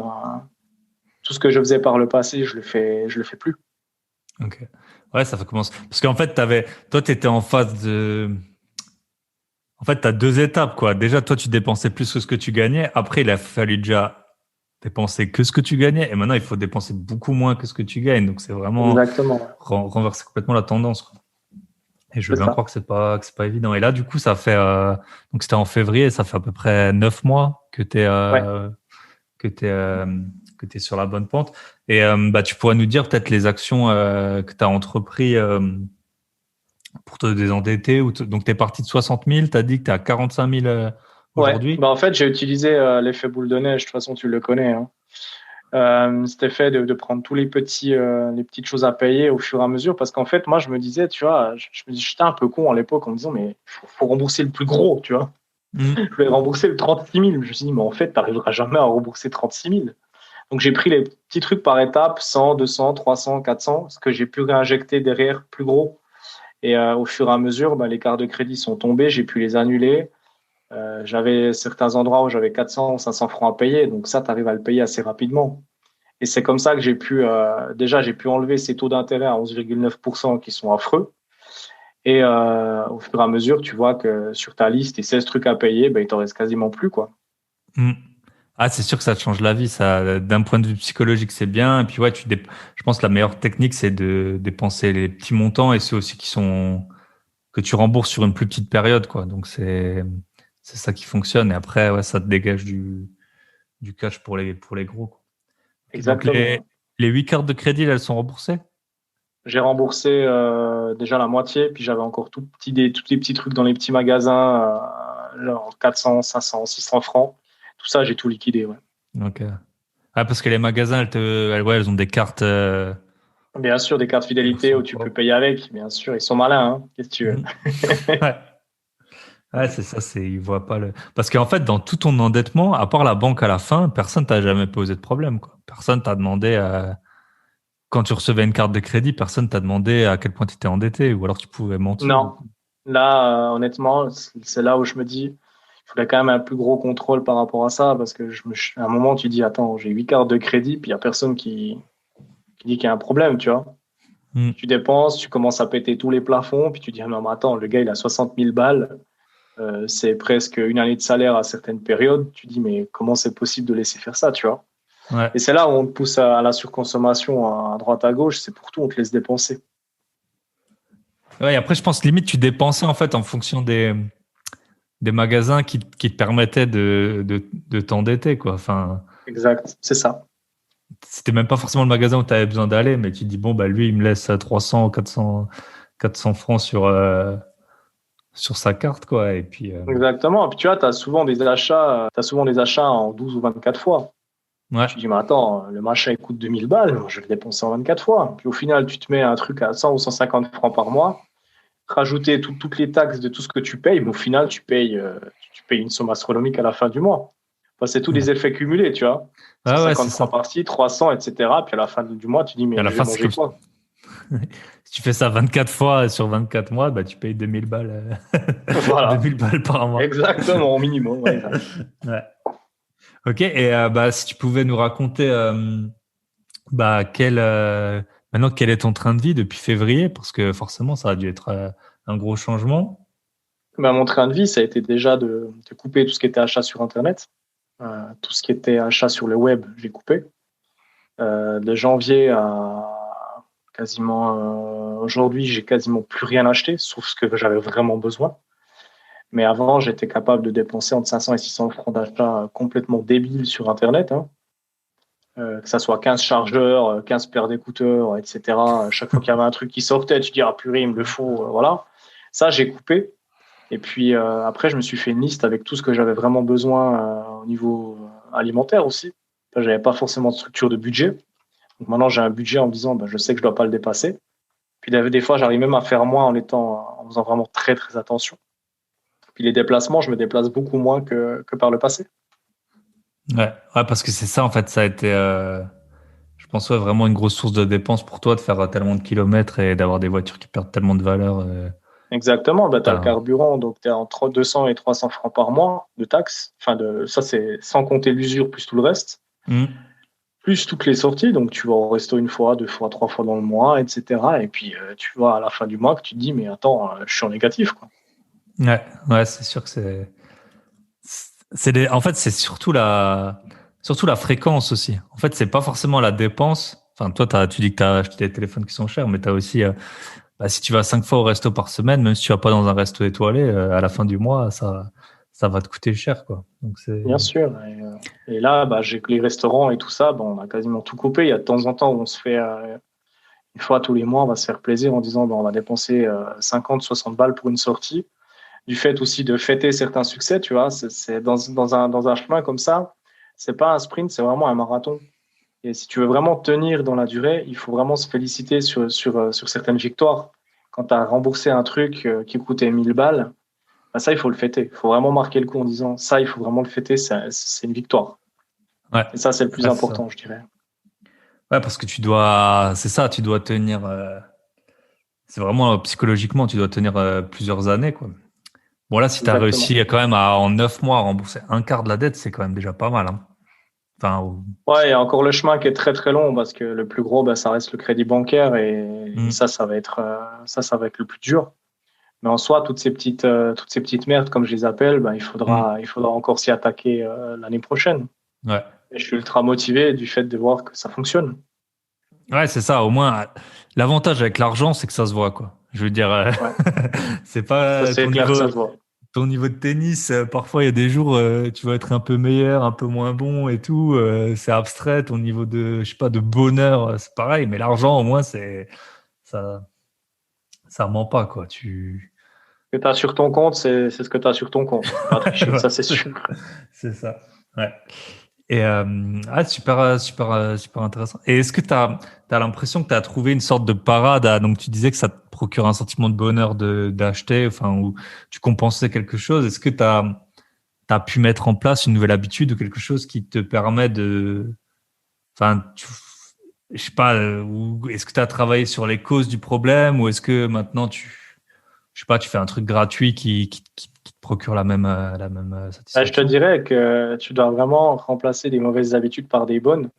tout ce que je faisais par le passé, je le fais plus. Ok. Ouais, ça fait commencer. Parce qu'en fait, toi, tu étais en phase de. En fait, tu as deux étapes, quoi. Déjà, toi, tu dépensais plus que ce que tu gagnais. Après, il a fallu déjà dépenser que ce que tu gagnais. Et maintenant, il faut dépenser beaucoup moins que ce que tu gagnes. Donc, c'est vraiment Exactement. Ouais. renverser complètement la tendance, quoi. Et je veux C'est bien ça. croire que c'est pas évident. Et là, du coup, ça fait. Donc, c'était en février. Ça fait à peu près 9 mois Ouais. que tu es, que t'es sur la bonne pente. Et tu pourrais nous dire peut-être les actions que tu as entrepris pour te désendetter. Donc, tu es parti de 60 000, tu as dit que tu es à 45 000 Ouais. aujourd'hui. En fait, j'ai utilisé l'effet boule de neige. De toute façon, tu le connais, hein. Cet effet de prendre tous les petites choses à payer au fur et à mesure. Parce qu'en fait, moi, je me disais, tu vois, je me dis, j'étais un peu con à l'époque en me disant, mais faut rembourser le plus gros, tu vois. Mm. Je voulais rembourser le 36 000. Je me suis dit, mais en fait, tu n'arriveras jamais à rembourser 36 000. Donc, j'ai pris les petits trucs par étapes, 100, 200, 300, 400, ce que j'ai pu réinjecter derrière plus gros. Et au fur et à mesure, les cartes de crédit sont tombées, j'ai pu les annuler. J'avais certains endroits où j'avais 400 ou 500 francs à payer. Donc, ça, tu arrives à le payer assez rapidement. Et c'est comme ça que j'ai pu enlever ces taux d'intérêt à 11,9% qui sont affreux. Et au fur et à mesure, tu vois que sur ta liste, tes 16 trucs à payer, il t'en reste quasiment plus, quoi. Mm. Ah, c'est sûr que ça te change la vie. Ça, d'un point de vue psychologique, c'est bien. Et puis, ouais, je pense que la meilleure technique, c'est de dépenser les petits montants et ceux aussi que tu rembourses sur une plus petite période, quoi. Donc, c'est ça qui fonctionne. Et après, ouais, ça te dégage du cash pour les gros, quoi. Ok, donc, Exactement. les 8 cartes de crédit, là, elles sont remboursées? J'ai remboursé déjà la moitié, puis j'avais encore tous les petits trucs dans les petits magasins, genre 400, 500, 600 francs. Tout ça, j'ai tout liquidé. Ouais. Ok. Ah, parce que les magasins, ouais, elles ont des cartes, Bien sûr, des cartes qui fidélité où sont tu peux propres. payer avec. Bien sûr, ils sont malins. Hein. Qu'est-ce que tu veux? Mhm. Ouais. Ouais, c'est ça, ils voient pas le. Parce qu'en fait, dans tout ton endettement, à part la banque à la fin, personne t'a jamais posé de problème, quoi. Personne t'a demandé, quand tu recevais une carte de crédit, personne t'a demandé à quel point tu étais endetté, ou alors tu pouvais mentir. Non. Là, honnêtement, c'est là où je me dis, il faudrait quand même un plus gros contrôle par rapport à ça, parce que à un moment, tu dis, attends, j'ai 8 cartes de crédit, puis il n'y a personne qui dit qu'il y a un problème, tu vois. Mm. Tu dépenses, tu commences à péter tous les plafonds, puis tu dis, non, mais attends, le gars, il a 60 000 balles, c'est presque une année de salaire à certaines périodes. Tu dis, mais comment c'est possible de laisser faire ça, tu vois? Ouais. Et c'est là où on te pousse à la surconsommation à droite à gauche, c'est pour tout, on te laisse dépenser. Ouais, et après, je pense limite tu dépensais en fait en fonction des magasins qui te permettaient de t'endetter, quoi. Enfin, Exact, c'est ça. c'était même pas forcément le magasin où tu avais besoin d'aller, mais tu te dis, bon, bah, lui, il me laisse 300, 400 francs sur sa carte, quoi. Et puis, Exactement. Et puis tu vois, tu as souvent des achats, en 12 ou 24 fois. ouais, Tu dis, mais attends, le machin il coûte 2000 balles, je vais le dépenser en 24 fois. Puis au final, tu te mets un truc à 100 ou 150 francs par mois, rajouter toutes les taxes de tout ce que tu payes, mais au final, tu payes une somme astronomique à la fin du mois. Enfin, c'est tous ouais, des effets cumulés, tu vois. ouais, 150 c'est francs ça. par-ci, 300, etc. Puis à la fin du mois, tu dis, Et à mais la je vais fin, c'est manger comme ça. quoi? Si tu fais ça 24 fois sur 24 mois, bah, tu payes 2000 balles, Voilà, 2000 balles par mois. exactement, au minimum. Ouais, exact. Ouais. Ok, et bah, si tu pouvais nous raconter bah, maintenant, quel est ton train de vie depuis février? Parce que forcément, ça a dû être un gros changement. Ben, mon train de vie, ça a été déjà de couper tout ce qui était achat sur Internet. Tout ce qui était achat sur le web, j'ai coupé. De janvier à quasiment aujourd'hui, j'ai quasiment plus rien acheté, sauf ce que j'avais vraiment besoin. Mais avant, j'étais capable de dépenser entre 500 et 600 francs d'achat complètement débiles sur Internet, hein. Que ça soit 15 chargeurs, 15 paires d'écouteurs, etc. Chaque fois qu'il y avait un truc qui sortait, tu dis, ah purée, il me le faut, voilà. Ça, j'ai coupé. Et puis après, je me suis fait une liste avec tout ce que j'avais vraiment besoin au niveau alimentaire aussi. Enfin, j'avais pas forcément de structure de budget. Donc maintenant, j'ai un budget en me disant, bah, je sais que je dois pas le dépasser. Puis des fois, j'arrive même à faire moins en faisant vraiment très, très attention. Puis les déplacements, je me déplace beaucoup moins que par le passé. Ouais, ouais, parce que c'est ça, en fait, ça a été, je pense, ouais, vraiment une grosse source de dépenses pour toi de faire tellement de kilomètres et d'avoir des voitures qui perdent tellement de valeur. Exactement, bah, tu as le T'as- carburant, donc tu es entre 200 et 300 francs par mois de taxes. Enfin, ça, c'est sans compter l'usure plus tout le reste. Hmm. Plus toutes les sorties, donc tu vas au resto une fois, deux fois, trois fois dans le mois, etc. Et puis tu vois à la fin du mois que tu te dis, mais attends, je suis en négatif, quoi. Ouais, ouais, c'est sûr que en fait, c'est surtout la fréquence aussi. En fait, c'est pas forcément la dépense. Enfin, toi, tu dis que tu as acheté des téléphones qui sont chers, mais tu as aussi, bah, si tu vas 5 fois au resto par semaine, même si tu vas pas dans un resto étoilé, à la fin du mois, ça va te coûter cher, quoi. Donc, Bien sûr. Et là, bah, j'ai que les restaurants et tout ça, bon, on a quasiment tout coupé. Il y a de temps en temps où on se fait, une fois tous les mois, on va se faire plaisir en disant, bah, on va dépenser 50, 60 balles pour une sortie. Du fait aussi de fêter certains succès, tu vois, c'est dans un chemin comme ça, c'est pas un sprint, c'est vraiment un marathon. Et si tu veux vraiment tenir dans la durée, il faut vraiment se féliciter sur certaines victoires. Quand tu as remboursé un truc qui coûtait 1000 balles, bah ça, il faut le fêter. Il faut vraiment marquer le coup en disant ça, il faut vraiment le fêter, c'est une victoire. ouais, Et ça, c'est le plus ouais, c'est ça. important, je dirais. Ouais, parce que c'est ça, tu dois tenir, c'est vraiment psychologiquement, tu dois tenir plusieurs années, quoi. Bon, là, si tu as Exactement. réussi quand même en 9 mois à rembourser un quart de la dette, c'est quand même déjà pas mal, hein. Enfin, Ouais, il y a encore le chemin qui est très très long parce que le plus gros, bah, ça reste le crédit bancaire et hmm, ça va être ça va être le plus dur. Mais en soi, toutes ces petites merdes, comme je les appelle, bah, hmm, il faudra encore s'y attaquer l'année prochaine. ouais. Et je suis ultra motivé du fait de voir que ça fonctionne. Ouais, c'est ça. Au moins, l'avantage avec l'argent, c'est que ça se voit, quoi. Je veux dire, Ouais, c'est ça pas c'est clair que ça se voit. ton niveau de tennis. Parfois, il y a des jours, tu vas être un peu meilleur, un peu moins bon et tout. C'est abstrait. Ton niveau de, je sais pas, de bonheur, c'est pareil. Mais l'argent, au moins, ça, ça ment pas, quoi. Ce que tu as sur ton compte, c'est ce que tu as sur ton compte. Tu peux pas tricher, Ouais, ça c'est sûr. c'est ça. Ouais. Et super, super, super intéressant. Et est-ce que tu as l'impression que tu as trouvé une sorte de parade donc tu disais que ça te procure un sentiment de bonheur d'acheter, enfin, ou tu compensais quelque chose. Est-ce que tu as pu mettre en place une nouvelle habitude ou quelque chose qui te permet enfin, je sais pas, ou est-ce que tu as travaillé sur les causes du problème ou est-ce que maintenant je sais pas, tu fais un truc gratuit qui te procure la même Je te satisfaction? dirais que tu dois vraiment remplacer des mauvaises habitudes par des bonnes.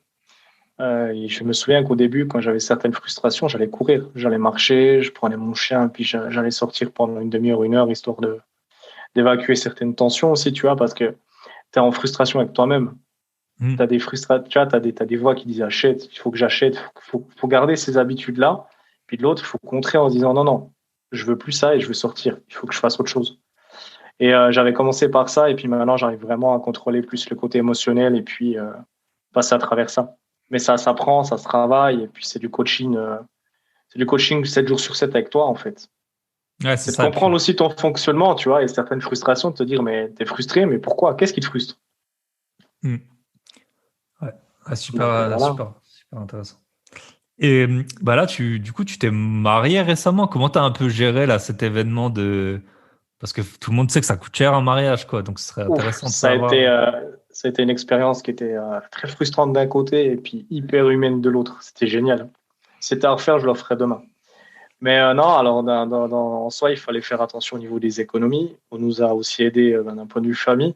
Et je me souviens qu'au début, quand j'avais certaines frustrations, j'allais courir, j'allais marcher, je prenais mon chien, puis j'allais sortir pendant une demi-heure, une heure, histoire d'évacuer certaines tensions aussi, tu vois, parce que tu es en frustration avec toi-même. Hmm. Tu as des frustrations, tu vois, t'as des voix qui disent achète, il faut que j'achète, faut garder ces habitudes-là. Puis de l'autre, il faut contrer en se disant non, non, je veux plus ça et je veux sortir, il faut que je fasse autre chose. Et j'avais commencé par ça, et puis maintenant, j'arrive vraiment à contrôler plus le côté émotionnel et puis passer à travers ça. Mais ça s'apprend, ça se travaille, et puis c'est du coaching 7 jours sur 7 avec toi, en fait. Ouais, c'est C'est de ça. Et puis, comprendre aussi ton fonctionnement, tu vois, et certaines frustrations, de te dire, mais t'es frustré, mais pourquoi? Qu'est-ce qui te frustre? hmm. Ouais. Ah, super, Donc voilà. super intéressant. Et bah là, du coup, tu t'es marié récemment. Comment t'as un peu géré là cet événement de... Parce que tout le monde sait que ça coûte cher un mariage, quoi. Donc, ce serait Ouf, intéressant de savoir. ça a été une expérience qui était très frustrante d'un côté et puis hyper humaine de l'autre. C'était génial. Si c'était à refaire, je le referais demain. Mais non, alors en soi, il fallait faire attention au niveau des économies. On nous a aussi aidé d'un point de vue famille.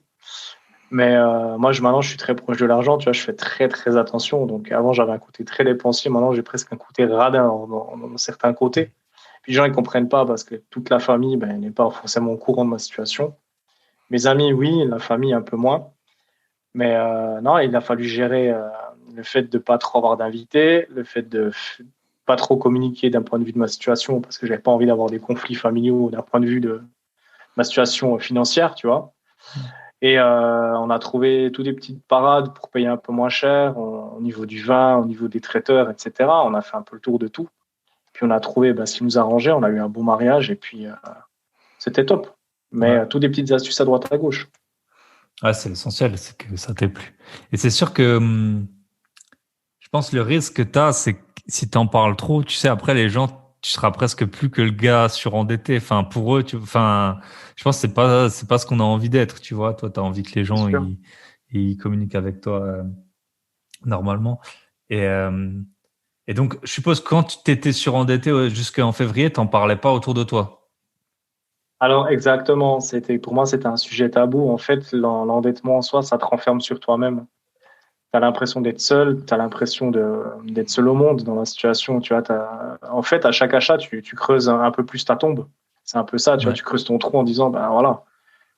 Mais moi, maintenant, je suis très proche de l'argent. Tu vois, je fais très, très attention. Donc avant, j'avais un côté très dépensier. Maintenant, j'ai presque un côté radin dans certains côtés. Puis les gens, ils comprennent pas parce que toute la famille ben, n'est pas forcément au courant de ma situation. Mes amis, oui, la famille, un peu moins. Mais non, il a fallu gérer le fait de pas trop avoir d'invités, le fait de pas trop communiquer d'un point de vue de ma situation parce que j'avais pas envie d'avoir des conflits familiaux d'un point de vue de ma situation financière, tu vois. Et on a trouvé toutes des petites parades pour payer un peu moins cher au niveau du vin, au niveau des traiteurs, etc. On a fait un peu le tour de tout. Puis on a trouvé ce qui nous arrangeait. On a eu un beau mariage et puis c'était top. Mais Ouais. toutes des petites astuces à droite à gauche. Ouais, c'est l'essentiel, c'est que ça t'ait plu. Et c'est sûr que je pense que le risque que tu as, c'est que si tu en parles trop, tu sais, après les gens, tu seras presque plus que le gars surendetté. Enfin, pour eux, enfin, je pense que c'est pas ce qu'on a envie d'être, tu vois. Toi, tu as envie que les C'est gens, sûr. ils communiquent avec toi normalement. Et, euh, et donc, je suppose que quand tu étais surendetté jusqu'en février, t'en parlais pas autour de toi. Alors exactement, pour moi c'était un sujet tabou. En fait, l'endettement en soi, ça te renferme sur toi-même. Tu as l'impression d'être seul, tu as l'impression d'être seul au monde dans la situation. Tu vois, en fait, à chaque achat, tu creuses un peu plus ta tombe. C'est un peu ça, tu vois, Ouais. tu creuses ton trou en disant, ben voilà,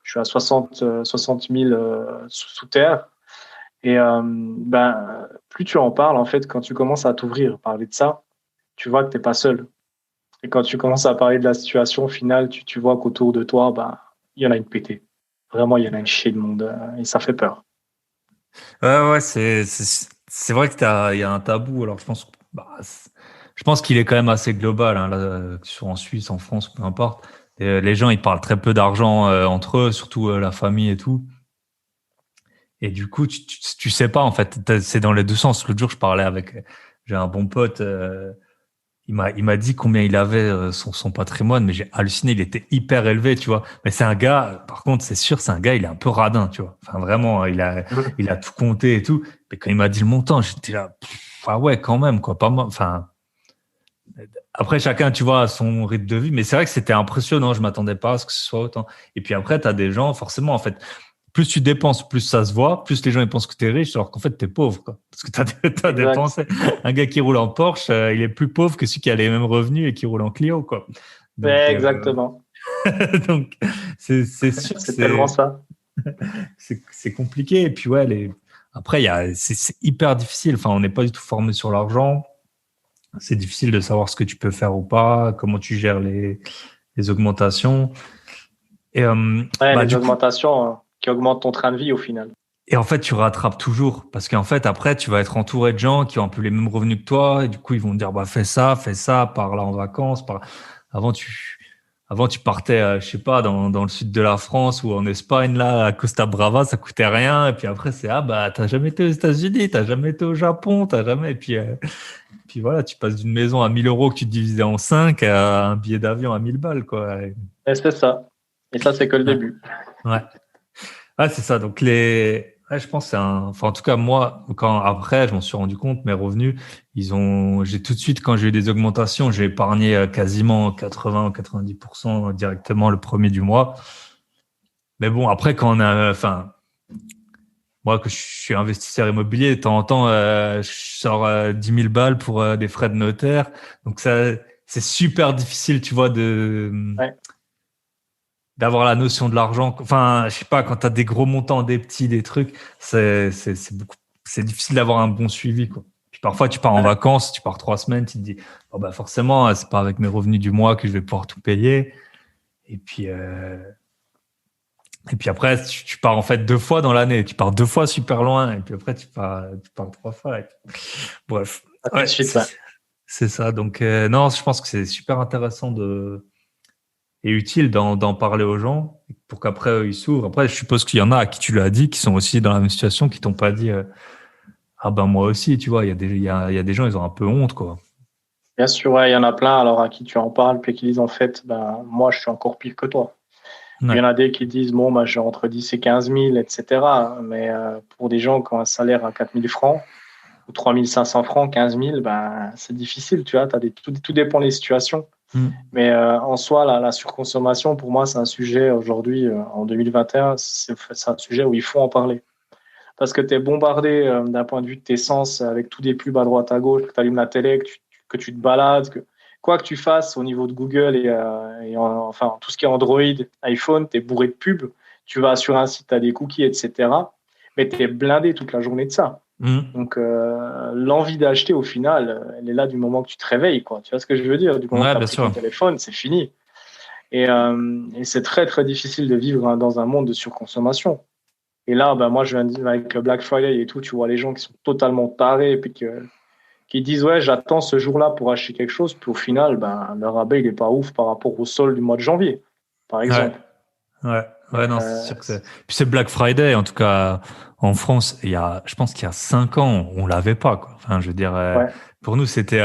je suis à 60 000 sous terre. Et plus tu en parles, en fait, quand tu commences à t'ouvrir, parler de ça, tu vois que t'es pas seul. Et quand tu commences à parler de la situation, au final, tu vois qu'autour de toi, il y en a une pétée. Vraiment, il y en a une chier de monde. Et ça fait peur. Ouais, c'est vrai que il y a un tabou. Alors, je pense qu'il est quand même assez global, hein, là, que ce soit en Suisse, en France, peu importe. Et, les gens, ils parlent très peu d'argent entre eux, surtout la famille et tout. Et du coup, tu sais pas, en fait, c'est dans les deux sens. L'autre jour, j'ai un bon pote, il m'a dit combien il avait son patrimoine, mais j'ai halluciné, il était hyper élevé, tu vois. Mais c'est un gars, par contre, c'est sûr, c'est un gars, il est un peu radin, tu vois. Enfin, vraiment, il a tout compté et tout. Mais quand il m'a dit le montant, j'étais là, ah ouais, quand même, quoi, pas mal. Enfin, après, chacun, tu vois, a son rythme de vie, mais c'est vrai que c'était impressionnant, je m'attendais pas à ce que ce soit autant. Et puis après, t'as des gens, forcément, en fait, plus tu dépenses, plus ça se voit, plus les gens ils pensent que tu es riche, alors qu'en fait tu es pauvre, quoi. Parce que t'as Exact. dépensé. Un gars qui roule en Porsche, il est plus pauvre que celui qui a les mêmes revenus et qui roule en Clio, quoi. Donc, Ouais, exactement. donc c'est sûr que C'est tellement ça. c'est compliqué. Et puis ouais, après c'est hyper difficile. Enfin, on n'est pas du tout formé sur l'argent. C'est difficile de savoir ce que tu peux faire ou pas, comment tu gères les augmentations. Et Ouais, bah les du coup, augmentations qui augmentent ton train de vie au final. et en fait, tu rattrapes toujours parce qu'en fait, après, tu vas être entouré de gens qui ont un peu les mêmes revenus que toi et du coup, ils vont te dire, bah, fais ça, pars là en vacances. Avant, tu, avant, tu partais, je sais pas, dans le sud de la France ou en Espagne, là, à Costa Brava, ça coûtait rien. Et puis après, c'est, ah, bah, t'as jamais été aux États-Unis, t'as jamais été au Japon, t'as jamais. Et puis voilà, tu passes d'une maison à 1 000 € que tu divisais en 5 à un billet d'avion à 1 000 balles, quoi. Et c'est ça. Et ça, c'est que le Ouais. début. Ouais. Ah, c'est ça. Donc ouais, je pense que enfin, en tout cas, moi, quand après, je m'en suis rendu compte, mes revenus, j'ai tout de suite, quand j'ai eu des augmentations, j'ai épargné quasiment 80 ou 90% directement le premier du mois. Mais bon, après, enfin, moi, que je suis investisseur immobilier, de temps en temps, je sors 10 000 balles pour des frais de notaire. Donc ça, c'est super difficile, tu vois, Ouais. d'avoir la notion de l'argent. Enfin, je sais pas, quand tu as des gros montants, des petits, des trucs, c'est difficile d'avoir un bon suivi, quoi. Puis parfois, tu pars en Ouais. vacances, tu pars 3 semaines, tu te dis, oh bah forcément, c'est pas avec mes revenus du mois que je vais pouvoir tout payer. Et puis, Et puis après, tu pars en fait 2 fois dans l'année. Tu pars 2 fois super loin. Et puis après, tu pars 3 fois. Bref. Ainsi de Ouais, suite, ouais. c'est ça. Donc, non, je pense que c'est super intéressant et utile d'en parler aux gens pour qu'après, eux, ils s'ouvrent. Après, je suppose qu'il y en a à qui tu l'as dit, qui sont aussi dans la même situation, qui t'ont pas dit, ah ben moi aussi, tu vois, il y a des gens, ils ont un peu honte, quoi. Bien sûr, ouais, il y en a plein alors à qui tu en parles, puis qui disent en fait, ben, moi, je suis encore pire que toi. Il y Ouais. en a des qui disent, bon, bah, j'ai entre 10 et 15 000, etc. Mais pour des gens qui ont un salaire à 4 000 francs ou 3 500 francs, 15 000, ben, c'est difficile, tu vois. Tout dépend des situations. Mm. Mais en soi, la surconsommation, pour moi, c'est un sujet aujourd'hui, en 2021, c'est un sujet où il faut en parler. Parce que tu es bombardé d'un point de vue de tes sens avec tous des pubs à droite à gauche, que tu allumes la télé, que tu te balades, quoi que tu fasses au niveau de Google enfin tout ce qui est Android, iPhone, tu es bourré de pubs. Tu vas sur un site, tu as des cookies, etc. Mais tu es blindé toute la journée de ça. Mm. Donc l'envie d'acheter, au final, elle est là du moment que tu te réveilles, quoi. Tu vois ce que je veux dire? Du moment que Ouais, tu as bien pris ton sûr. téléphone, c'est fini. Et c'est très, très difficile de vivre dans un monde de surconsommation. Et là, ben, moi, je viens avec le Black Friday et tout, tu vois les gens qui sont totalement tarés et puis qui disent, ouais, j'attends ce jour-là pour acheter quelque chose. Puis au final, ben, le rabais, il est pas ouf par rapport au solde du mois de janvier, par Ouais. exemple. Ouais, Et, ouais, non, c'est sûr que c'est. Puis c'est Black Friday, en tout cas, en France, je pense qu'il y a 5 ans, on l'avait pas, quoi. Enfin, je veux dire, ouais, pour nous, c'était,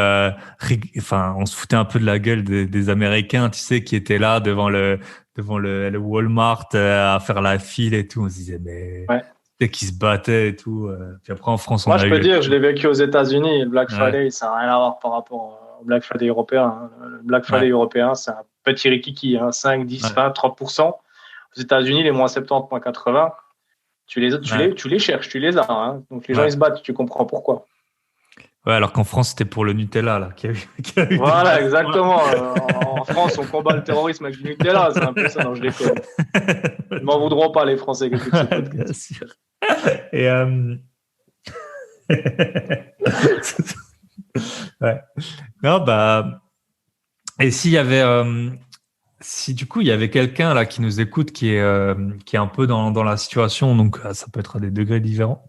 enfin, on se foutait un peu de la gueule des Américains, tu sais, qui étaient là devant le Walmart, à faire la file et tout. On se disait, mais, ouais. dès qu'ils se battaient et tout. Puis après, en France, on Moi, a je peux eu, dire, je l'ai vécu aux États-Unis. Le Black ouais, Friday, ça n'a rien à voir par rapport au Black Friday européen, hein. Le Black Friday ouais, européen, c'est un petit rikiki, hein, 5, 10, ouais, 20, 30%. Aux États-Unis, les moins 70, moins 80, ouais, tu les cherches, tu les as, hein. Donc les gens, ouais. ils se battent, tu comprends pourquoi. Ouais, alors qu'en France, c'était pour le Nutella, là, qui a eu des Voilà, bastons. exactement. En France, on combat le terrorisme avec du Nutella, c'est un peu ça. Non, je déconne. Ils m'en voudront pas, les Français qui écoutent ce Ouais, bien podcast. sûr. Et ouais. Non, bah, et s'il y avait, si du coup il y avait quelqu'un là qui nous écoute qui est un peu dans la situation, donc ça peut être à des degrés différents.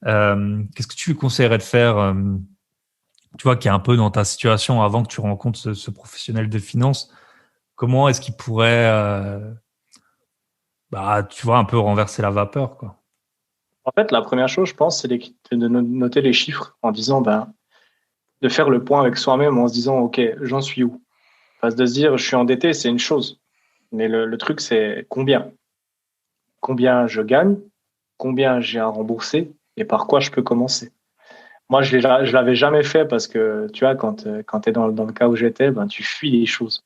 Qu'est-ce que tu lui conseillerais de faire, tu vois, qui est un peu dans ta situation avant que tu rencontres ce professionnel de finance? Comment est-ce qu'il pourrait, bah, tu vois, un peu renverser la vapeur, quoi? En fait, la première chose, je pense, c'est de noter les chiffres en disant, ben, de faire le point avec soi-même en se disant, OK, j'en suis où? Parce que de se dire, je suis endetté, c'est une chose. Mais le truc, c'est combien? Combien je gagne? Combien j'ai à rembourser? Et par quoi je peux commencer? Moi, je l'avais jamais fait parce que, tu vois, quand tu es dans le cas où j'étais, ben, tu fuis les choses.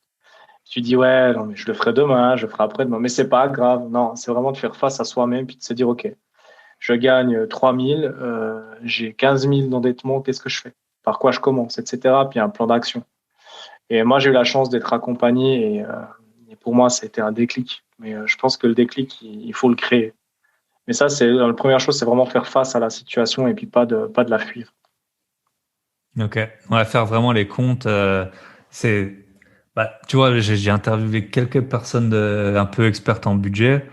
Tu dis, ouais, non, mais je le ferai demain, je le ferai après-demain, mais c'est pas grave. Non, c'est vraiment de faire face à soi-même puis de se dire, OK, je gagne 3 000, j'ai 15 000 d'endettement, qu'est-ce que je fais? Par quoi je commence, etc. Puis un plan d'action. Et moi, j'ai eu la chance d'être accompagné et pour moi, ça a été un déclic. Mais je pense que le déclic, il faut le créer. Mais ça, c'est la première chose, c'est vraiment faire face à la situation et puis pas de la fuir. Ok, on va faire vraiment les comptes. C'est, bah, tu vois, j'ai interviewé quelques personnes un peu expertes en budget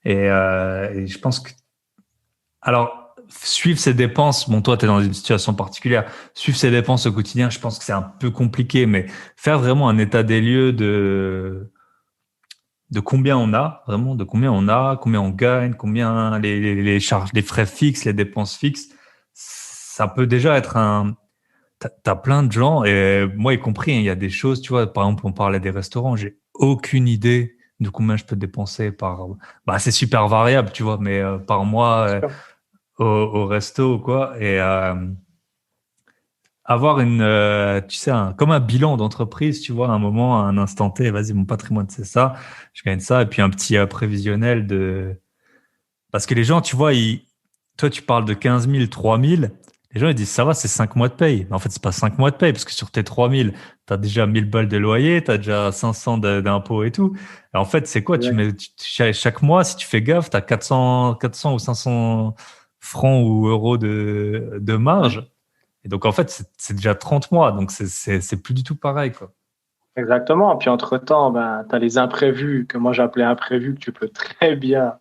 et je pense que, alors, suivre ses dépenses. Bon, toi, tu es dans une situation particulière. Suivre ses dépenses au quotidien, je pense que c'est un peu compliqué, mais faire vraiment un état des lieux de combien on a, vraiment, de combien on a, combien on gagne, combien les charges, les frais fixes, les dépenses fixes, ça peut déjà être un. T'as plein de gens, et moi y compris, hein, il y a des choses, tu vois, par exemple, on parlait des restaurants, j'ai aucune idée de combien je peux dépenser par. Bah, c'est super variable, tu vois, mais par mois au resto ou quoi. Et avoir tu sais, comme un bilan d'entreprise, tu vois, à un moment, à un instant T, vas-y, mon patrimoine, c'est ça, je gagne ça, et puis un petit prévisionnel de. Parce que les gens, tu vois, toi, tu parles de 15 000, 3 000. Les gens, ils disent, ça va, c'est 5 mois de paye. Mais en fait, c'est pas 5 mois de paye, parce que sur tes 3 000, tu as déjà 1 000 balles de loyer, tu as déjà 500 d'impôts et tout. Et en fait, c'est quoi? Exact. Chaque mois, si tu fais gaffe, tu as 400 ou 500 francs ou euros de Ouais. marge. Et donc, en fait, c'est déjà 30 mois. Donc, c'est plus du tout pareil, quoi. Exactement. Puis entre-temps, ben, tu as les imprévus que moi j'appelais imprévus que tu peux très bien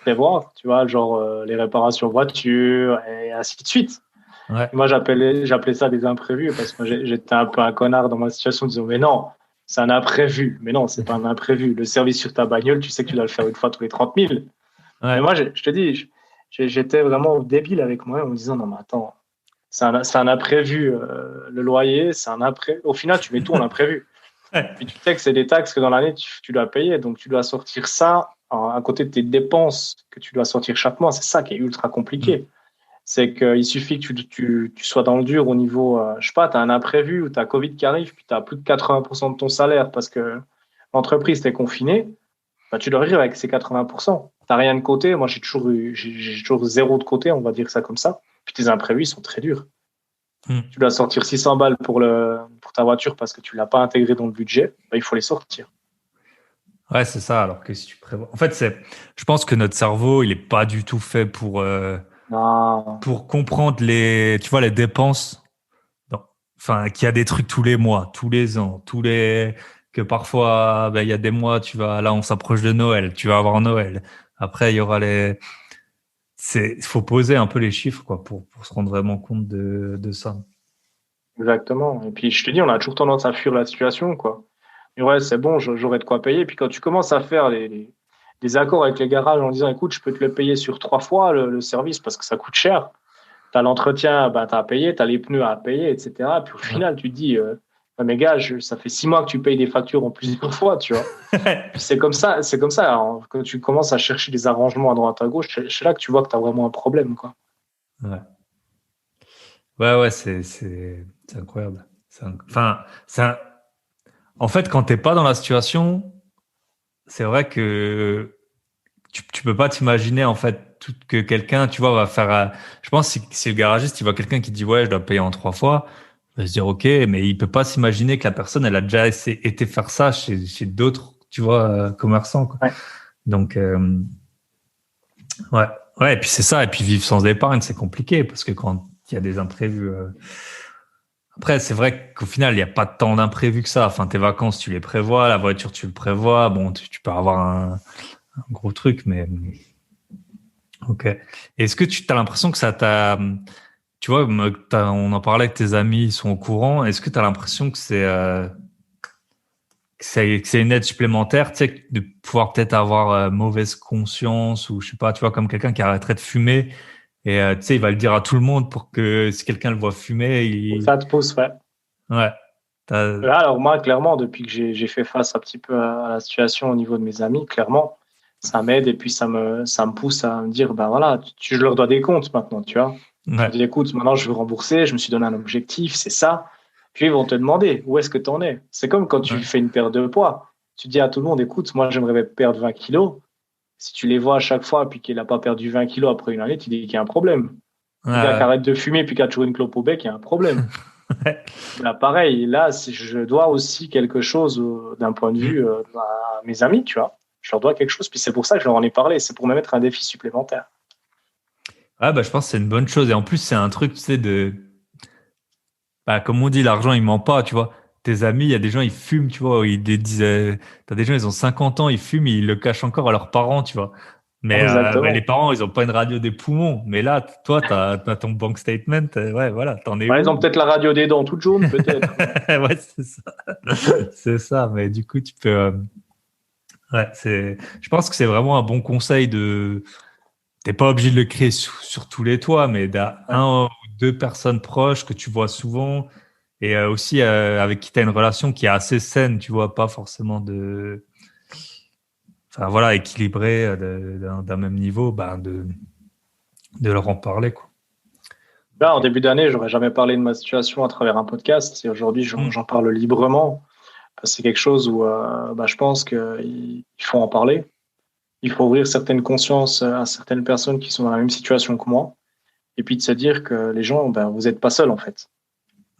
prévoir, tu vois, genre les réparations voiture et ainsi de suite. Ouais. Et moi j'appelais ça des imprévus parce que j'étais un peu un connard dans ma situation en disant mais non, c'est un imprévu. Mais non, c'est pas un imprévu. Le service sur ta bagnole, tu sais que tu dois le faire une fois tous les 30 000. Mais Ouais. moi, je te dis, j'étais vraiment débile avec moi en me disant non, mais attends, c'est un imprévu. Le loyer, c'est un imprévu. Au final, tu mets tout en imprévu. Ouais. Puis tu sais que c'est des taxes que dans l'année, tu dois payer. Donc, tu dois sortir ça à côté de tes dépenses que tu dois sortir chaque mois. C'est ça qui est ultra Mm. compliqué. C'est qu'il suffit que tu sois dans le dur au niveau, je sais pas, tu as un imprévu ou tu as Covid qui arrive, puis tu as plus de 80% de ton salaire parce que l'entreprise t'est confinée, bah, tu dois vivre avec ces 80%. Tu n'as rien de côté. Moi, j'ai toujours zéro de côté, on va dire ça comme ça. Puis tes imprévus, ils sont très durs. Mm. Tu dois sortir 600 balles pour ta voiture parce que tu l'as pas intégré dans le budget, bah, il faut les sortir. Ouais, c'est ça. Alors que si tu prévois. En fait, je pense que notre cerveau, il est pas du tout fait Non, pour comprendre tu vois, les dépenses. Non. Enfin, qu'il y a des trucs tous les mois, tous les ans, que parfois, ben, il y a des mois, là, on s'approche de Noël, tu vas avoir Noël. Après, il y aura il faut poser un peu les chiffres, quoi, pour se rendre vraiment compte de ça. exactement. Et puis, je te dis, on a toujours tendance à fuir la situation, quoi. Et ouais, c'est bon, j'aurai de quoi payer. Puis quand tu commences à faire les accords avec les garages en disant, écoute, je peux te le payer sur 3 fois le service parce que ça coûte cher. Tu as l'entretien, bah, tu as à payer, tu as les pneus à payer, etc. Puis au final, tu te dis, ah, mais gars, ça fait 6 mois que tu payes des factures en plusieurs fois, tu vois. Puis c'est comme ça, c'est comme ça. Alors, quand tu commences à chercher des arrangements à droite à gauche, c'est là que tu vois que tu as vraiment un problème, quoi. Ouais. Ouais, ouais, c'est incroyable. Enfin, en fait, quand t'es pas dans la situation, c'est vrai que tu peux pas t'imaginer en fait que quelqu'un, tu vois, va faire. Je pense que si le garagiste, il voit quelqu'un qui dit ouais, je dois payer en 3 fois, il va se dire ok, mais il peut pas s'imaginer que la personne, elle a déjà été faire ça chez d'autres, tu vois, commerçants, quoi. Ouais, Donc ouais, ouais, et puis c'est ça, et puis vivre sans épargne, c'est compliqué parce que quand il y a des imprévus. Après, c'est vrai qu'au final, il n'y a pas tant d'imprévus que ça. Enfin, tes vacances, tu les prévois, la voiture, tu le prévois. Bon, tu peux avoir un gros truc, mais ok. Est-ce que tu as l'impression que ça t'a, tu vois, on en parlait que tes amis ils sont au courant. Est-ce que tu as l'impression que c'est une aide supplémentaire, tu sais, de pouvoir peut-être avoir mauvaise conscience ou je sais pas, tu vois, comme quelqu'un qui arrêterait de fumer et tu sais, il va le dire à tout le monde pour que si quelqu'un le voit fumer, ça te pousse, ouais. ouais, Là, alors moi, clairement, depuis que j'ai fait face un petit peu à la situation au niveau de mes amis, clairement, ça m'aide et puis ça me pousse à me dire, ben voilà, je leur dois des comptes maintenant, tu vois. Je leur ouais, dis, écoute, maintenant je veux rembourser, je me suis donné un objectif, c'est ça. Puis ils vont te demander, où est-ce que tu en es? C'est comme quand tu ouais, fais une perte de poids. Tu dis à tout le monde, écoute, moi j'aimerais perdre 20 kilos. Si tu les vois à chaque fois puis qu'il n'a pas perdu 20 kilos après une année, tu dis qu'il y a un problème. Un gars qui ouais, arrête de fumer puis qui a toujours une clope au bec, il y a un problème. ouais. Là, pareil, là, je dois aussi quelque chose d'un point de vue Mm. à mes amis, tu vois. Je leur dois quelque chose, puis c'est pour ça que je leur en ai parlé, c'est pour me mettre un défi supplémentaire. Ah bah je pense que c'est une bonne chose et en plus c'est un truc tu sais bah comme on dit l'argent il ment pas tu vois tes amis il y a des gens ils fument tu vois ils disent t'as des gens ils ont 50 ans ils fument ils le cachent encore à leurs parents tu vois mais bah, les Exactement. parents ils ont pas une radio des poumons mais là toi t'as ton bank statement ouais voilà t'en es Par où. exemple, peut-être la radio des dents toute jaune, peut-être. Ouais c'est ça c'est ça mais du coup tu peux ouais c'est je pense que c'est vraiment un bon conseil de t'es pas obligé de le créer sur tous les toits, mais d'un Ouais, un ou deux personnes proches que tu vois souvent et aussi avec qui tu as une relation qui est assez saine, tu vois, pas forcément enfin voilà, équilibrée d'un même niveau, ben de leur en parler, quoi. là, en Ok. début d'année, j'aurais jamais parlé de ma situation à travers un podcast, et aujourd'hui, Mm. j'en parle librement. Parce que c'est quelque chose où bah, je pense qu'il faut en parler. Il faut ouvrir certaines consciences à certaines personnes qui sont dans la même situation que moi, et puis de se dire que les gens, ben, vous n'êtes pas seuls, en fait.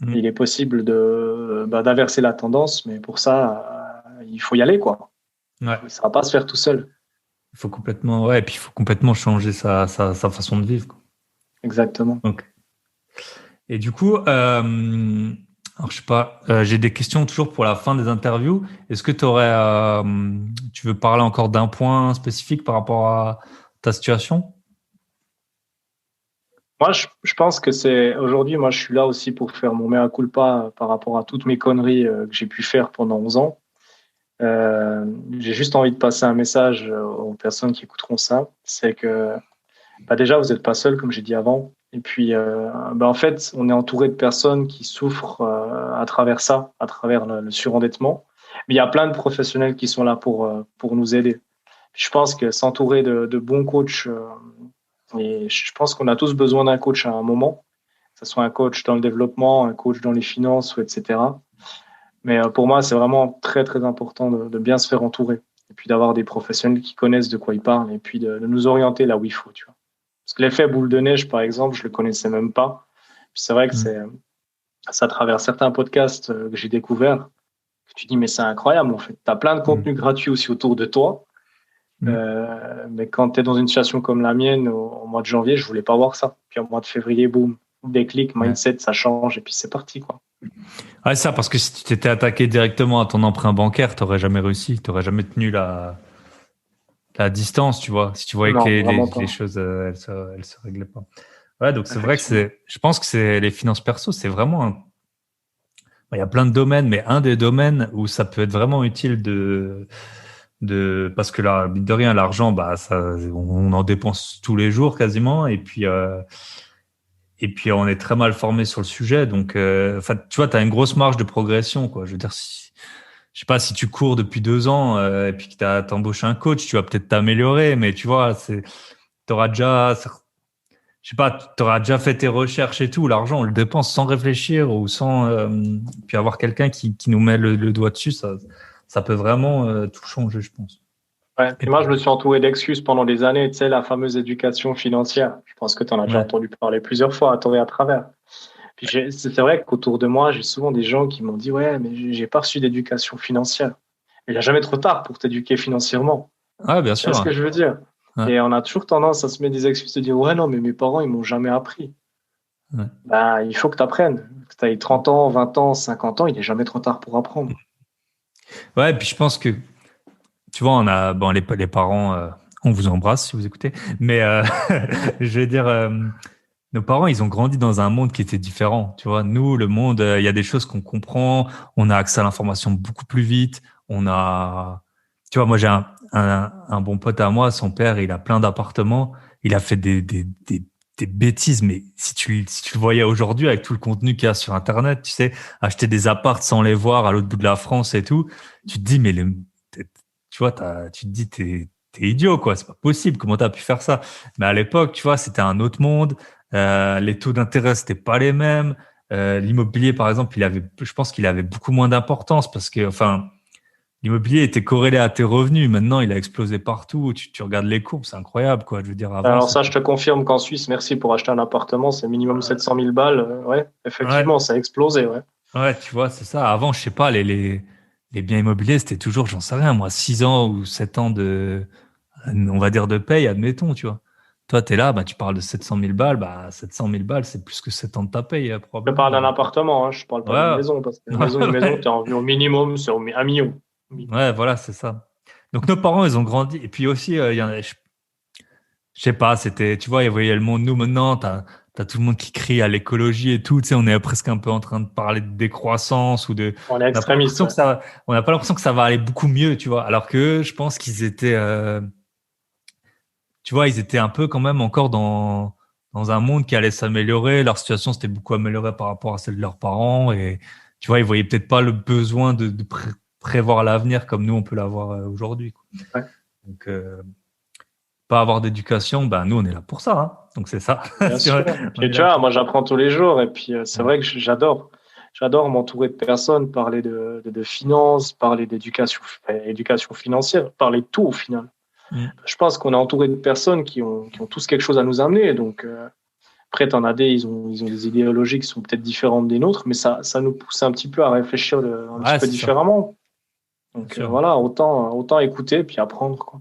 Mm. Il est possible d'inverser la tendance, mais pour ça, il faut y aller, quoi. Ouais, Ça va pas se faire tout seul. il faut complètement, ouais, et puis il faut complètement changer sa façon de vivre, quoi. Exactement. Ok. Et du coup, Alors, je sais pas, j'ai des questions toujours pour la fin des interviews. Est-ce que tu veux parler encore d'un point spécifique par rapport à ta situation? Moi, je pense que c'est aujourd'hui, moi, je suis là aussi pour faire mon mea culpa par rapport à toutes mes conneries que j'ai pu faire pendant 11 ans. J'ai juste envie de passer un message aux personnes qui écouteront ça. C'est que déjà, vous n'êtes pas seul, comme j'ai dit avant. Et puis, en fait, on est entouré de personnes qui souffrent à travers ça, à travers le surendettement. Mais il y a plein de professionnels qui sont là pour nous aider. Je pense que s'entourer de bons coachs, et je pense qu'on a tous besoin d'un coach à un moment, que ce soit un coach dans le développement, un coach dans les finances, ou etc. Mais pour moi, c'est vraiment très, très important de bien se faire entourer. Et puis d'avoir des professionnels qui connaissent de quoi ils parlent et puis de nous orienter là où il faut, tu vois. Parce que l'effet boule de neige, par exemple, je le connaissais même pas. Puis c'est vrai que c'est à travers certains podcasts que j'ai découvert que tu dis, mais c'est incroyable, en fait. Tu as plein de contenu gratuit aussi autour de toi. Mais quand tu es dans une situation comme la mienne, au mois de janvier, je voulais pas voir ça. Puis au mois de février, boum, déclic, mindset, ça change et puis c'est parti, quoi. Ouais, ça, parce que si tu t'étais attaqué directement à ton emprunt bancaire, t'aurais jamais réussi, t'aurais jamais tenu la distance, tu vois. Si tu voyais que Non, les, les, vraiment les pas. choses, elles se réglaient pas. Ouais, donc c'est vrai que Effectivement. je pense que c'est les finances perso, c'est vraiment il y a plein de domaines, mais un des domaines où ça peut être vraiment utile parce que là, mine de rien, l'argent, bah, on en dépense tous les jours quasiment, et puis on est très mal formé sur le sujet, donc, enfin, tu vois, t'as une grosse marge de progression, quoi. Je veux dire, je sais pas, si tu cours depuis 2 ans, et puis que t'embauches un coach, tu vas peut-être t'améliorer, mais tu vois, t'auras déjà, je sais pas, t'auras déjà fait tes recherches et tout. L'argent, on le dépense sans réfléchir ou puis avoir quelqu'un qui nous met le doigt dessus, ça peut vraiment tout changer, je pense. Ouais. Et Puis moi, puis, je me suis entouré d'excuses pendant des années. Tu sais, la fameuse éducation financière. Je pense que tu en as déjà ouais, entendu parler plusieurs fois à tort et à travers. Puis c'est vrai qu'autour de moi, j'ai souvent des gens qui m'ont dit, ouais, mais j'ai pas reçu d'éducation financière. Il n'y a jamais trop tard pour t'éduquer financièrement. ouais, bien Tu vois ce que sûr. je veux dire? Ouais, Et on a toujours tendance à se mettre des excuses de dire, ouais, non, mais mes parents, ils m'ont jamais appris. ouais. Ben, il faut que tu apprennes. Que tu aies 30 ans, 20 ans, 50 ans, il n'est jamais trop tard pour apprendre. Ouais, et puis je pense que, tu vois, bon, les parents, on vous embrasse si vous écoutez, mais je veux dire, nos parents, ils ont grandi dans un monde qui était différent. Tu vois, nous, le monde, il y a des choses qu'on comprend, on a accès à l'information beaucoup plus vite. Tu vois, moi, j'ai un bon pote à moi, son père, il a plein d'appartements. Il a fait des bêtises, mais si tu le voyais aujourd'hui avec tout le contenu qu'il y a sur Internet, tu sais, acheter des apparts sans les voir à l'autre bout de la France et tout, tu te dis, mais tu vois, tu te dis, t'es idiot, quoi. C'est pas possible. Comment t'as pu faire ça? Mais à l'époque, tu vois, c'était un autre monde. Les taux d'intérêt, c'était pas les mêmes. L'immobilier, par exemple, je pense qu'il avait beaucoup moins d'importance parce que, enfin, l'immobilier était corrélé à tes revenus. Maintenant, il a explosé partout. Tu regardes les courbes, c'est incroyable, quoi. Je veux dire, avant, Alors ça, c'était, je te confirme qu'en Suisse, merci pour acheter un appartement, c'est minimum 700 000 balles. Ouais, ouais, effectivement, ça a explosé. Ouais. ouais, tu vois, c'est ça. Avant, je sais pas, les biens immobiliers, c'était toujours, j'en sais rien, moi, 6 ans ou 7 ans on va dire de paye, admettons, tu vois. Toi, tu es là, bah, tu parles de 700 000 balles, bah, 700 000 balles, c'est plus que 7 ans de ta paye, Je parle probablement. d'un appartement, hein, je parle pas d'une Ouais, maison, parce qu'une maison, une maison, ouais, tu as envie au minimum, c'est un million. ouais, voilà, c'est ça. Donc, nos parents, ils ont grandi. Et puis aussi, il y en a, je sais pas, tu vois, ils voyaient le monde. Nous, maintenant, t'as tout le monde qui crie à l'écologie et tout. Tu sais, on est presque un peu en train de parler de décroissance On est on n'a pas extrémiste, l'impression ouais. que on n'a pas l'impression que ça va aller beaucoup mieux, tu vois. Alors que je pense qu'ils étaient, tu vois, ils étaient un peu quand même encore dans un monde qui allait s'améliorer. Leur situation s'était beaucoup améliorée par rapport à celle de leurs parents. Et tu vois, ils voyaient peut-être pas le besoin de prévoir l'avenir comme nous, on peut l'avoir aujourd'hui, quoi. Ouais, Donc, pas avoir d'éducation, ben, nous, on est là pour ça, hein. Donc, c'est ça. bien sûr. On Puis est tu là vois, pour moi, j'apprends tous les jours, et puis c'est ça. vrai que j'adore. J'adore m'entourer de personnes, parler de finances, parler éducation financière, parler de tout au final. Mm. Je pense qu'on est entouré de personnes qui ont tous quelque chose à nous amener. Donc, après, t'en as des, ils ont des idéologies qui sont peut-être différentes des nôtres, mais ça nous pousse un petit peu à réfléchir un petit Ouais, peu c'est ça, différemment. bien Donc, sûr. voilà, autant écouter puis apprendre, quoi.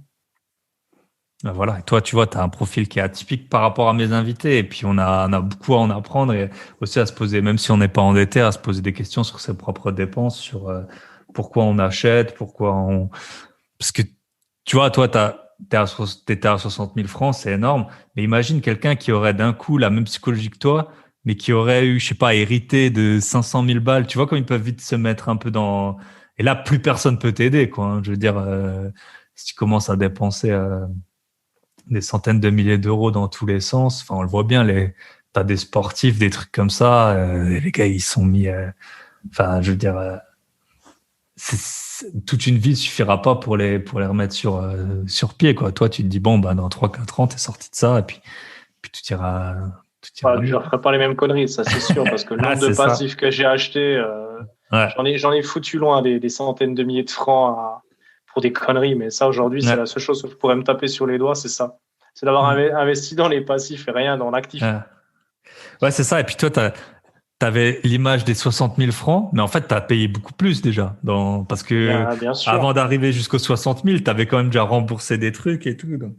Ben voilà. Et toi, tu vois, tu as un profil qui est atypique par rapport à mes invités. Et puis, on a beaucoup à en apprendre et aussi à se poser, même si on n'est pas endetté, à se poser des questions sur ses propres dépenses, sur pourquoi on achète, parce que, tu vois, toi, t'étais à 60 000 francs, c'est énorme. Mais imagine quelqu'un qui aurait d'un coup la même psychologie que toi, mais qui aurait eu, je sais pas, hérité de 500 000 balles. Tu vois, comme ils peuvent vite se mettre un peu dans... Et là, plus personne peut t'aider, quoi, hein. Je veux dire, si tu commences à dépenser des centaines de milliers d'euros dans tous les sens. Enfin, on le voit bien, t'as des sportifs, des trucs comme ça. Les gars, ils sont mis. Enfin, je veux dire, toute une vie suffira pas pour les remettre sur pied, quoi. Toi, tu te dis bon, bah dans 3-4 ans, t'es sorti de ça, et puis tout ira Je mieux. ne ferai pas les mêmes conneries, ça c'est sûr, parce que le Ah, nombre de c'est ça. passifs que j'ai achetés, Ouais, j'en ai foutu loin des centaines de milliers de francs pour des conneries. Mais ça, aujourd'hui, c'est ouais, la seule chose que je pourrais me taper sur les doigts, c'est ça. C'est d'avoir mm, investi dans les passifs et rien dans l'actif. ouais. Ouais, c'est ça. Et puis toi, t'avais l'image des 60 000 francs, mais en fait, t'as payé beaucoup plus déjà, parce que Bien avant sûr. d'arriver jusqu'aux 60 000, t'avais quand même déjà remboursé des trucs et tout. Donc.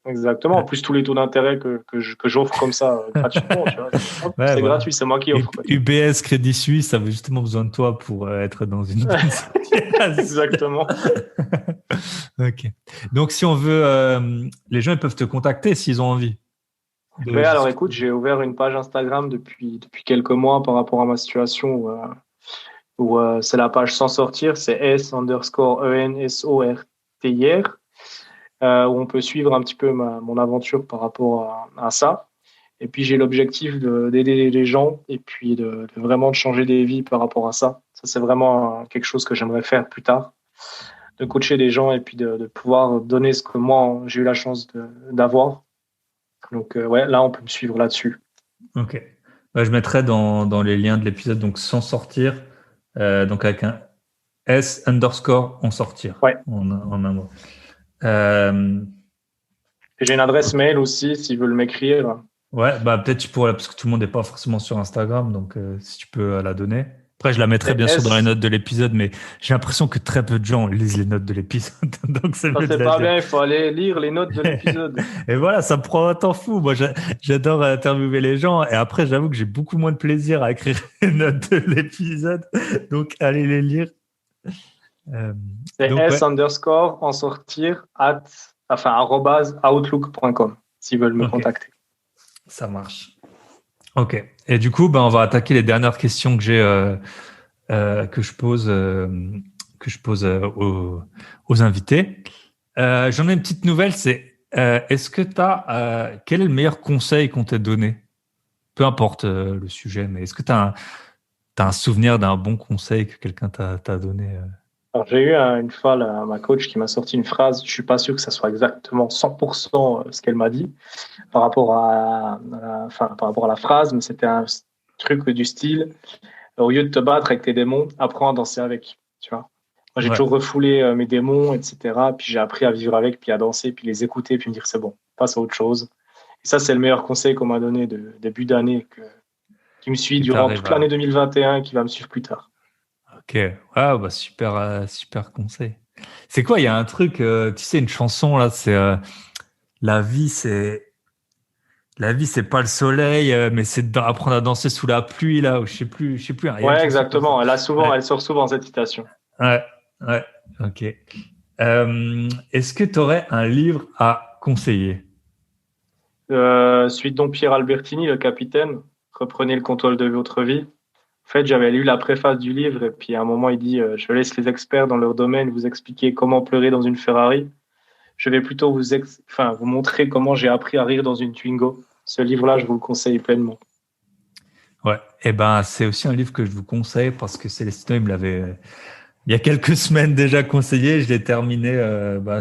Exactement. En plus, tous les taux d'intérêt que j'offre comme ça gratuitement, tu vois. Hop, Ouais, c'est voilà. gratuit, c'est moi qui offre, quoi, tu UBS Crédit Suisse avait justement besoin de toi pour être dans une vois. bonne situation. Exactement. Ok. Donc, si on veut, les gens ils peuvent te contacter s'ils ont envie de Oui, alors écoute, discuter. j'ai ouvert une page Instagram depuis quelques mois par rapport à ma situation où c'est la page Sans sortir, c'est S_ENSORTIR, où on peut suivre un petit peu mon aventure par rapport à ça. Et puis j'ai l'objectif d'aider les gens et puis de vraiment de changer des vies par rapport à ça. Ça, c'est vraiment quelque chose que j'aimerais faire plus tard, de coacher des gens et puis de pouvoir donner ce que moi j'ai eu la chance d'avoir. Donc ouais, là on peut me suivre là-dessus. Ok. Bah, je mettrai dans les liens de l'épisode, donc sans sortir, donc avec un S_ en sortir, Ouais. en un mot. Euh, Et j'ai une adresse ok. mail aussi s'ils veulent m'écrire. Ouais, bah peut-être tu pourrais, parce que tout le monde n'est pas forcément sur Instagram, donc si tu peux la donner. Après, je la mettrai C'est bien sûr dans les S. notes de l'épisode, mais j'ai l'impression que très peu de gens lisent les notes de l'épisode, donc c'est Ça mieux de c'est la pas dire. bien, il faut aller lire les notes de l'épisode. Et voilà, ça me prend un temps fou. Moi, j'adore interviewer les gens, et après, j'avoue que j'ai beaucoup moins de plaisir à écrire les notes de l'épisode, donc allez les lire. Euh, C'est donc ouais, S_ en sortir enfin, @outlook.com s'ils veulent me ok, contacter. ça marche. Ok. Et du coup, ben, on va attaquer les dernières questions que j'ai, que je pose, aux invités. J'en ai une petite nouvelle, c'est est-ce que quel est le meilleur conseil qu'on t'ait donné? Peu importe le sujet, mais est-ce que t'as un souvenir d'un bon conseil que quelqu'un t'a donné? Alors, j'ai eu une fois ma coach qui m'a sorti une phrase. Je suis pas sûr que ça soit exactement 100% ce qu'elle m'a dit par rapport enfin, par rapport à la phrase, mais c'était un truc du style, au lieu de te battre avec tes démons, apprends à danser avec. Tu vois. Moi, j'ai Ouais, toujours refoulé mes démons, etc. Puis j'ai appris à vivre avec, puis à danser, puis les écouter, puis me dire c'est bon, passe à autre chose. Et ça, c'est le meilleur conseil qu'on m'a donné de début d'année, qui me suit que durant t'arrives toute l'année à. 2021 et qui va me suivre plus tard. Ok, ouais, bah super, super conseil. C'est quoi? Il y a un truc, tu sais, une chanson là, c'est la vie, c'est la vie, c'est pas le soleil, mais c'est d'apprendre à danser sous la pluie là, ou je sais plus, hein, il y a une Ouais, chanson comme ça. exactement. Ouais, Elle sort souvent cette citation. ouais, ouais. Ok. Est-ce que tu aurais un livre à conseiller? Suite donc Pierre Albertini, le capitaine, reprenez le contrôle de votre vie. En fait, j'avais lu la préface du livre et puis à un moment, il dit je laisse les experts dans leur domaine vous expliquer comment pleurer dans une Ferrari. Je vais plutôt vous montrer comment j'ai appris à rire dans une Twingo. Ce livre-là, je vous le conseille pleinement. Ouais. Eh ben, c'est aussi un livre que je vous conseille parce que Célestino, il me l'avait il y a quelques semaines déjà conseillé. Je l'ai terminé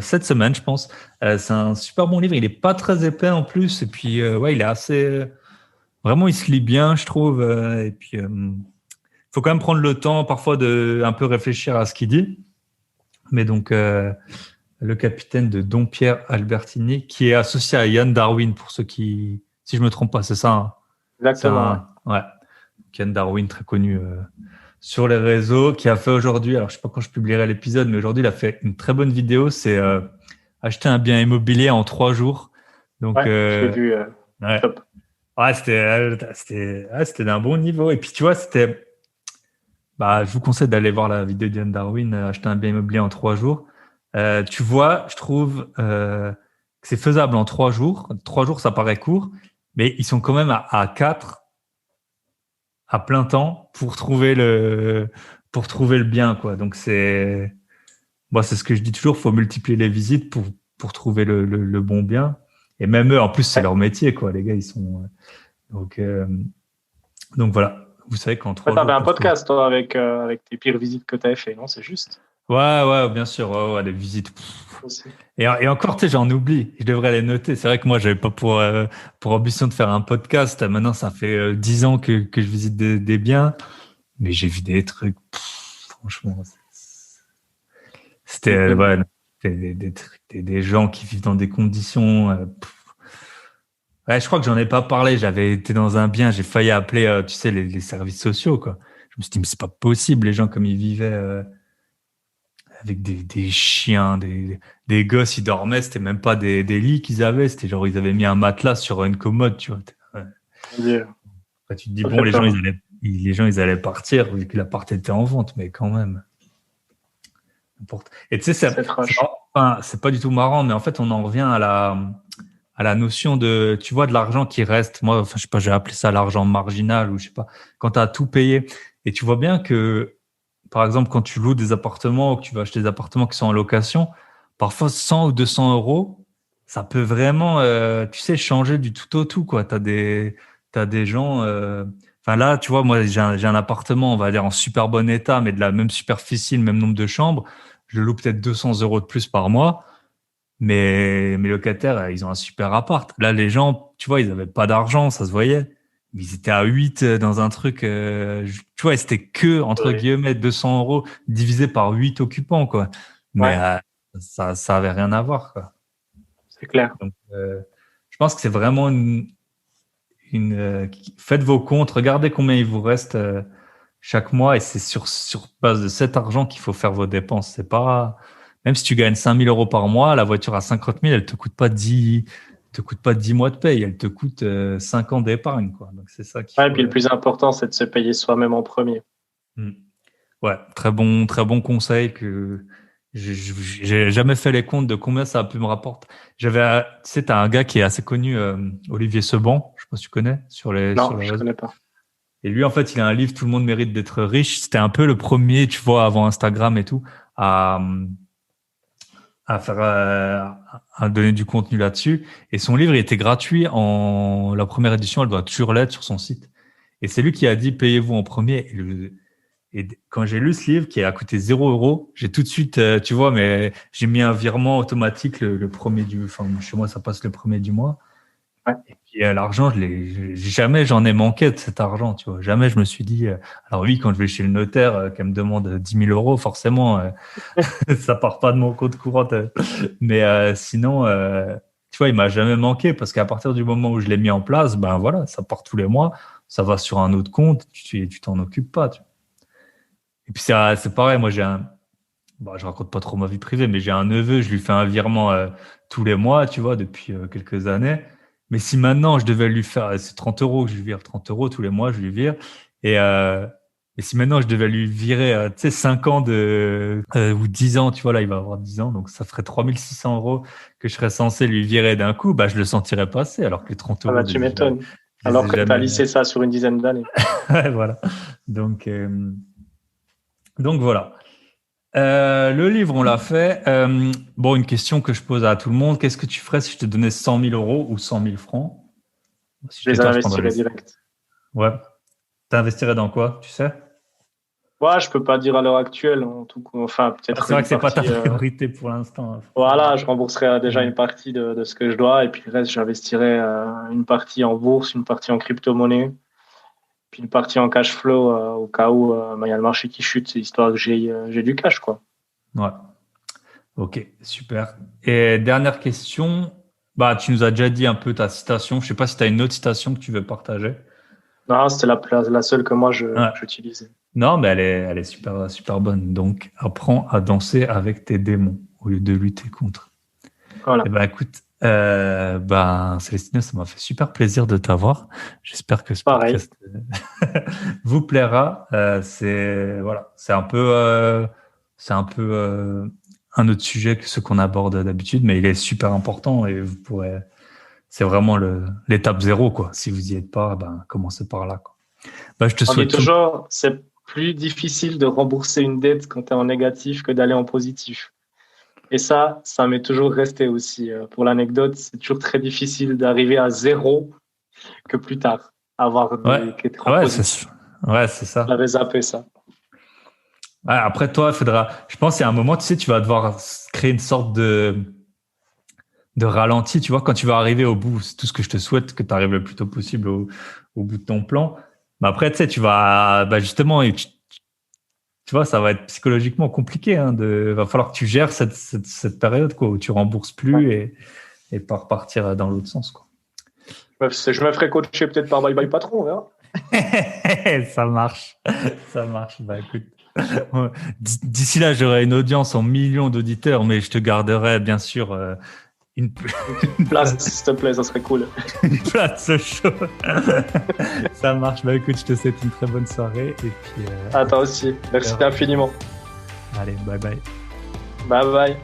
cette semaine, je pense. C'est un super bon livre. Il est pas très épais en plus. Et puis, ouais, il est assez. Vraiment, il se lit bien, je trouve. Et puis, faut quand même prendre le temps parfois de un peu réfléchir à ce qu'il dit. Mais donc, le capitaine de Dom Pierre Albertini, qui est associé à Yann Darwin, pour ceux qui, si je me trompe pas, c'est ça, hein. C'est Exactement, ouais. un, ouais, Yann Darwin, très connu sur les réseaux, qui a fait aujourd'hui, alors je sais pas quand je publierai l'épisode, mais aujourd'hui, il a fait une très bonne vidéo. C'est acheté un bien immobilier en 3 jours. Donc, Ouais, je l'ai vu. ouais. Top. Ouais, c'était d'un bon niveau. Et puis, tu vois, je vous conseille d'aller voir la vidéo d'Ian Darwin, acheter un bien immobilier en 3 jours. Tu vois, je trouve que c'est faisable en 3 jours. 3 jours, ça paraît court, mais ils sont quand même à 4 à plein temps pour trouver le bien, quoi. Donc moi, c'est ce que je dis toujours, faut multiplier les visites pour trouver le bon bien. Et même eux, en plus, c'est Ouais. leur métier, quoi. Les gars, ils sont donc euh, donc voilà. Vous savez qu'en Tu 3 jours avais un pour trouver. podcast, toi, avec tes pires visites que tu avais fait, non? C'est juste. Ouais, ouais, bien sûr, ouais, ouais, les visites. Aussi. Et encore, tu sais, j'en oublie. Je devrais les noter. C'est vrai que moi, j'avais pas pour ambition de faire un podcast. Maintenant, ça fait 10 ans que je visite des biens, mais j'ai vu des trucs. Franchement, c'était Ok. ouais, des trucs, des gens qui vivent dans des conditions. Ouais, je crois que j'en ai pas parlé. J'avais été dans un bien, j'ai failli appeler, tu sais, les services sociaux, quoi. Je me suis dit, mais c'est pas possible, les gens comme ils vivaient. Avec des chiens, des gosses, ils dormaient, c'était même pas des lits qu'ils avaient, c'était genre ils avaient mis un matelas sur une commode, tu vois. Ouais. Mon Dieu. Après, tu te dis, Ça bon, fait les gens, peur. ils allaient partir, vu que l'appart était en vente, mais quand même. Et tu sais, C'est trash. c'est pas du tout marrant, mais en fait, on en revient à la notion de, tu vois, de l'argent qui reste. Moi, enfin, je sais pas, j'ai appelé ça l'argent marginal ou je sais pas, quand tu as tout payé. Et tu vois bien que, par exemple, quand tu loues des appartements ou que tu vas acheter des appartements qui sont en location, parfois 100 ou 200 euros, ça peut vraiment, tu sais, changer du tout au tout, quoi. T'as des gens, enfin là, tu vois, moi, j'ai un appartement, on va dire, en super bon état, mais de la même superficie, le même nombre de chambres. Je le loue peut-être 200 euros de plus par mois. Mais mes locataires, ils ont un super appart. Là, les gens, tu vois, ils avaient pas d'argent, ça se voyait. Mais ils étaient à 8 dans un truc, tu vois, c'était que, entre Oui. guillemets, 200 euros divisé par 8 occupants, quoi. Mais Ouais, ça avait rien à voir, quoi. c'est clair. Donc, je pense que c'est vraiment faites vos comptes, regardez combien il vous reste chaque mois et c'est sur base de cet argent qu'il faut faire vos dépenses. C'est pas, même si tu gagnes 5 000 euros par mois, la voiture à 50 000, te coûte pas 10 mois de paye, elle te coûte 5 ans d'épargne, quoi. Donc, c'est ça qu'il Ouais, et faut. puis le plus important, c'est de se payer soi-même en premier. Hmm. Ouais, très bon conseil que j'ai jamais fait les comptes de combien ça a pu me rapporter. Tu sais, t'as un gars qui est assez connu, Olivier Seban, je sais pas si tu connais, sur Non, les je réseaux. connais pas. Et lui, en fait, il a un livre, Tout le monde mérite d'être riche. C'était un peu le premier, tu vois, avant Instagram et tout, à, à faire, à donner du contenu là-dessus. Et son livre, il était gratuit la première édition, elle doit toujours l'être sur son site. Et c'est lui qui a dit, payez-vous en premier. Et quand j'ai lu ce livre qui a coûté 0 euros, j'ai tout de suite, tu vois, mais j'ai mis un virement automatique le premier enfin, chez moi, ça passe le premier du mois. Ouais. Et puis l'argent, jamais j'en ai manqué de cet argent, tu vois. Jamais je me suis dit. Alors oui, quand je vais chez le notaire, qu'elle me demande 10 000 euros, forcément, ça part pas de mon compte courant. Mais sinon, tu vois, il m'a jamais manqué parce qu'à partir du moment où je l'ai mis en place, ben voilà, ça part tous les mois, ça va sur un autre compte, tu t'en occupes pas. Tu vois. Et puis c'est pareil, moi je raconte pas trop ma vie privée, mais j'ai un neveu, je lui fais un virement tous les mois, tu vois, depuis quelques années. Mais si maintenant je devais lui faire, c'est 30 euros que je lui vire, 30 euros tous les mois, je lui vire. Et, euh, et si maintenant je devais lui virer, tu sais, 5 ans ou 10 ans, tu vois, là, il va avoir 10 ans, donc ça ferait 3 600 euros que je serais censé lui virer d'un coup, bah, je le sentirais passer, alors que les 30 Ah euros, bah, tu m'étonnes. je les Alors ai que tu as jamais. lissé ça sur une dizaine d'années. Ouais, voilà. Donc, voilà. Le livre, on l'a fait. Bon, une question que je pose à tout le monde. Qu'est-ce que tu ferais si je te donnais 100 000 euros ou 100 000 francs? Si Je j'étais les toi, je prendrais investirais direct. Ouais. T'investirais dans quoi, tu sais? Ouais, je peux pas dire à l'heure actuelle, en tout cas. Enfin, Ah, peut-être c'est vrai une que c'est pas ta partie. priorité pour l'instant, hein, forcément. Voilà, je rembourserai déjà Ouais. une partie de ce que je dois, et puis le reste, j'investirai une partie en bourse, une partie en crypto-monnaie, puis une partie en cash flow au cas où il y a le marché qui chute, c'est histoire que j'ai du cash, quoi. Ouais. Ok, super. Et dernière question. Bah, tu nous as déjà dit un peu ta citation. Je sais pas si tu as une autre citation que tu veux partager. Non, c'était la seule que moi Ouais. j'utilisais. Non, mais elle est super, super bonne. Donc, apprends à danser avec tes démons au lieu de lutter contre. Voilà. Eh ben, écoute, Célestino, ça m'a fait super plaisir de t'avoir. J'espère que ce Pareil. podcast vous plaira. C'est un peu un autre sujet que ce qu'on aborde d'habitude, mais il est super important et c'est vraiment l'étape zéro, quoi. Si vous y êtes pas, commencez par là, quoi. Je te On dit souhaite tout. toujours, c'est plus difficile de rembourser une dette quand tu es en négatif que d'aller en positif. Et ça m'est toujours resté aussi. Pour l'anecdote, c'est toujours très difficile d'arriver à zéro que plus tard, qu'être en positif. C'est ça. J'avais zappé ça. Ouais, après, toi, je pense qu'il y a un moment, tu sais, tu vas devoir créer une sorte de ralenti, tu vois, quand tu vas arriver au bout. C'est tout ce que je te souhaite, que tu arrives le plus tôt possible au bout de ton plan. Mais après, tu sais, tu vas, justement, tu vois, ça va être psychologiquement compliqué, va falloir que tu gères cette période, quoi, où tu rembourses plus et pas repartir dans l'autre sens, quoi. Je me ferai coacher peut-être par Bye Bye Patron, on verra. Ça marche. Écoute. D'ici là, j'aurai une audience en millions d'auditeurs, mais je te garderai, bien sûr, une place, s'il te plaît, ça serait cool. Une place au chaud. Ça marche. Écoute, je te souhaite une très bonne soirée. Et puis, toi aussi. Merci infiniment. Allez, bye bye. Bye bye.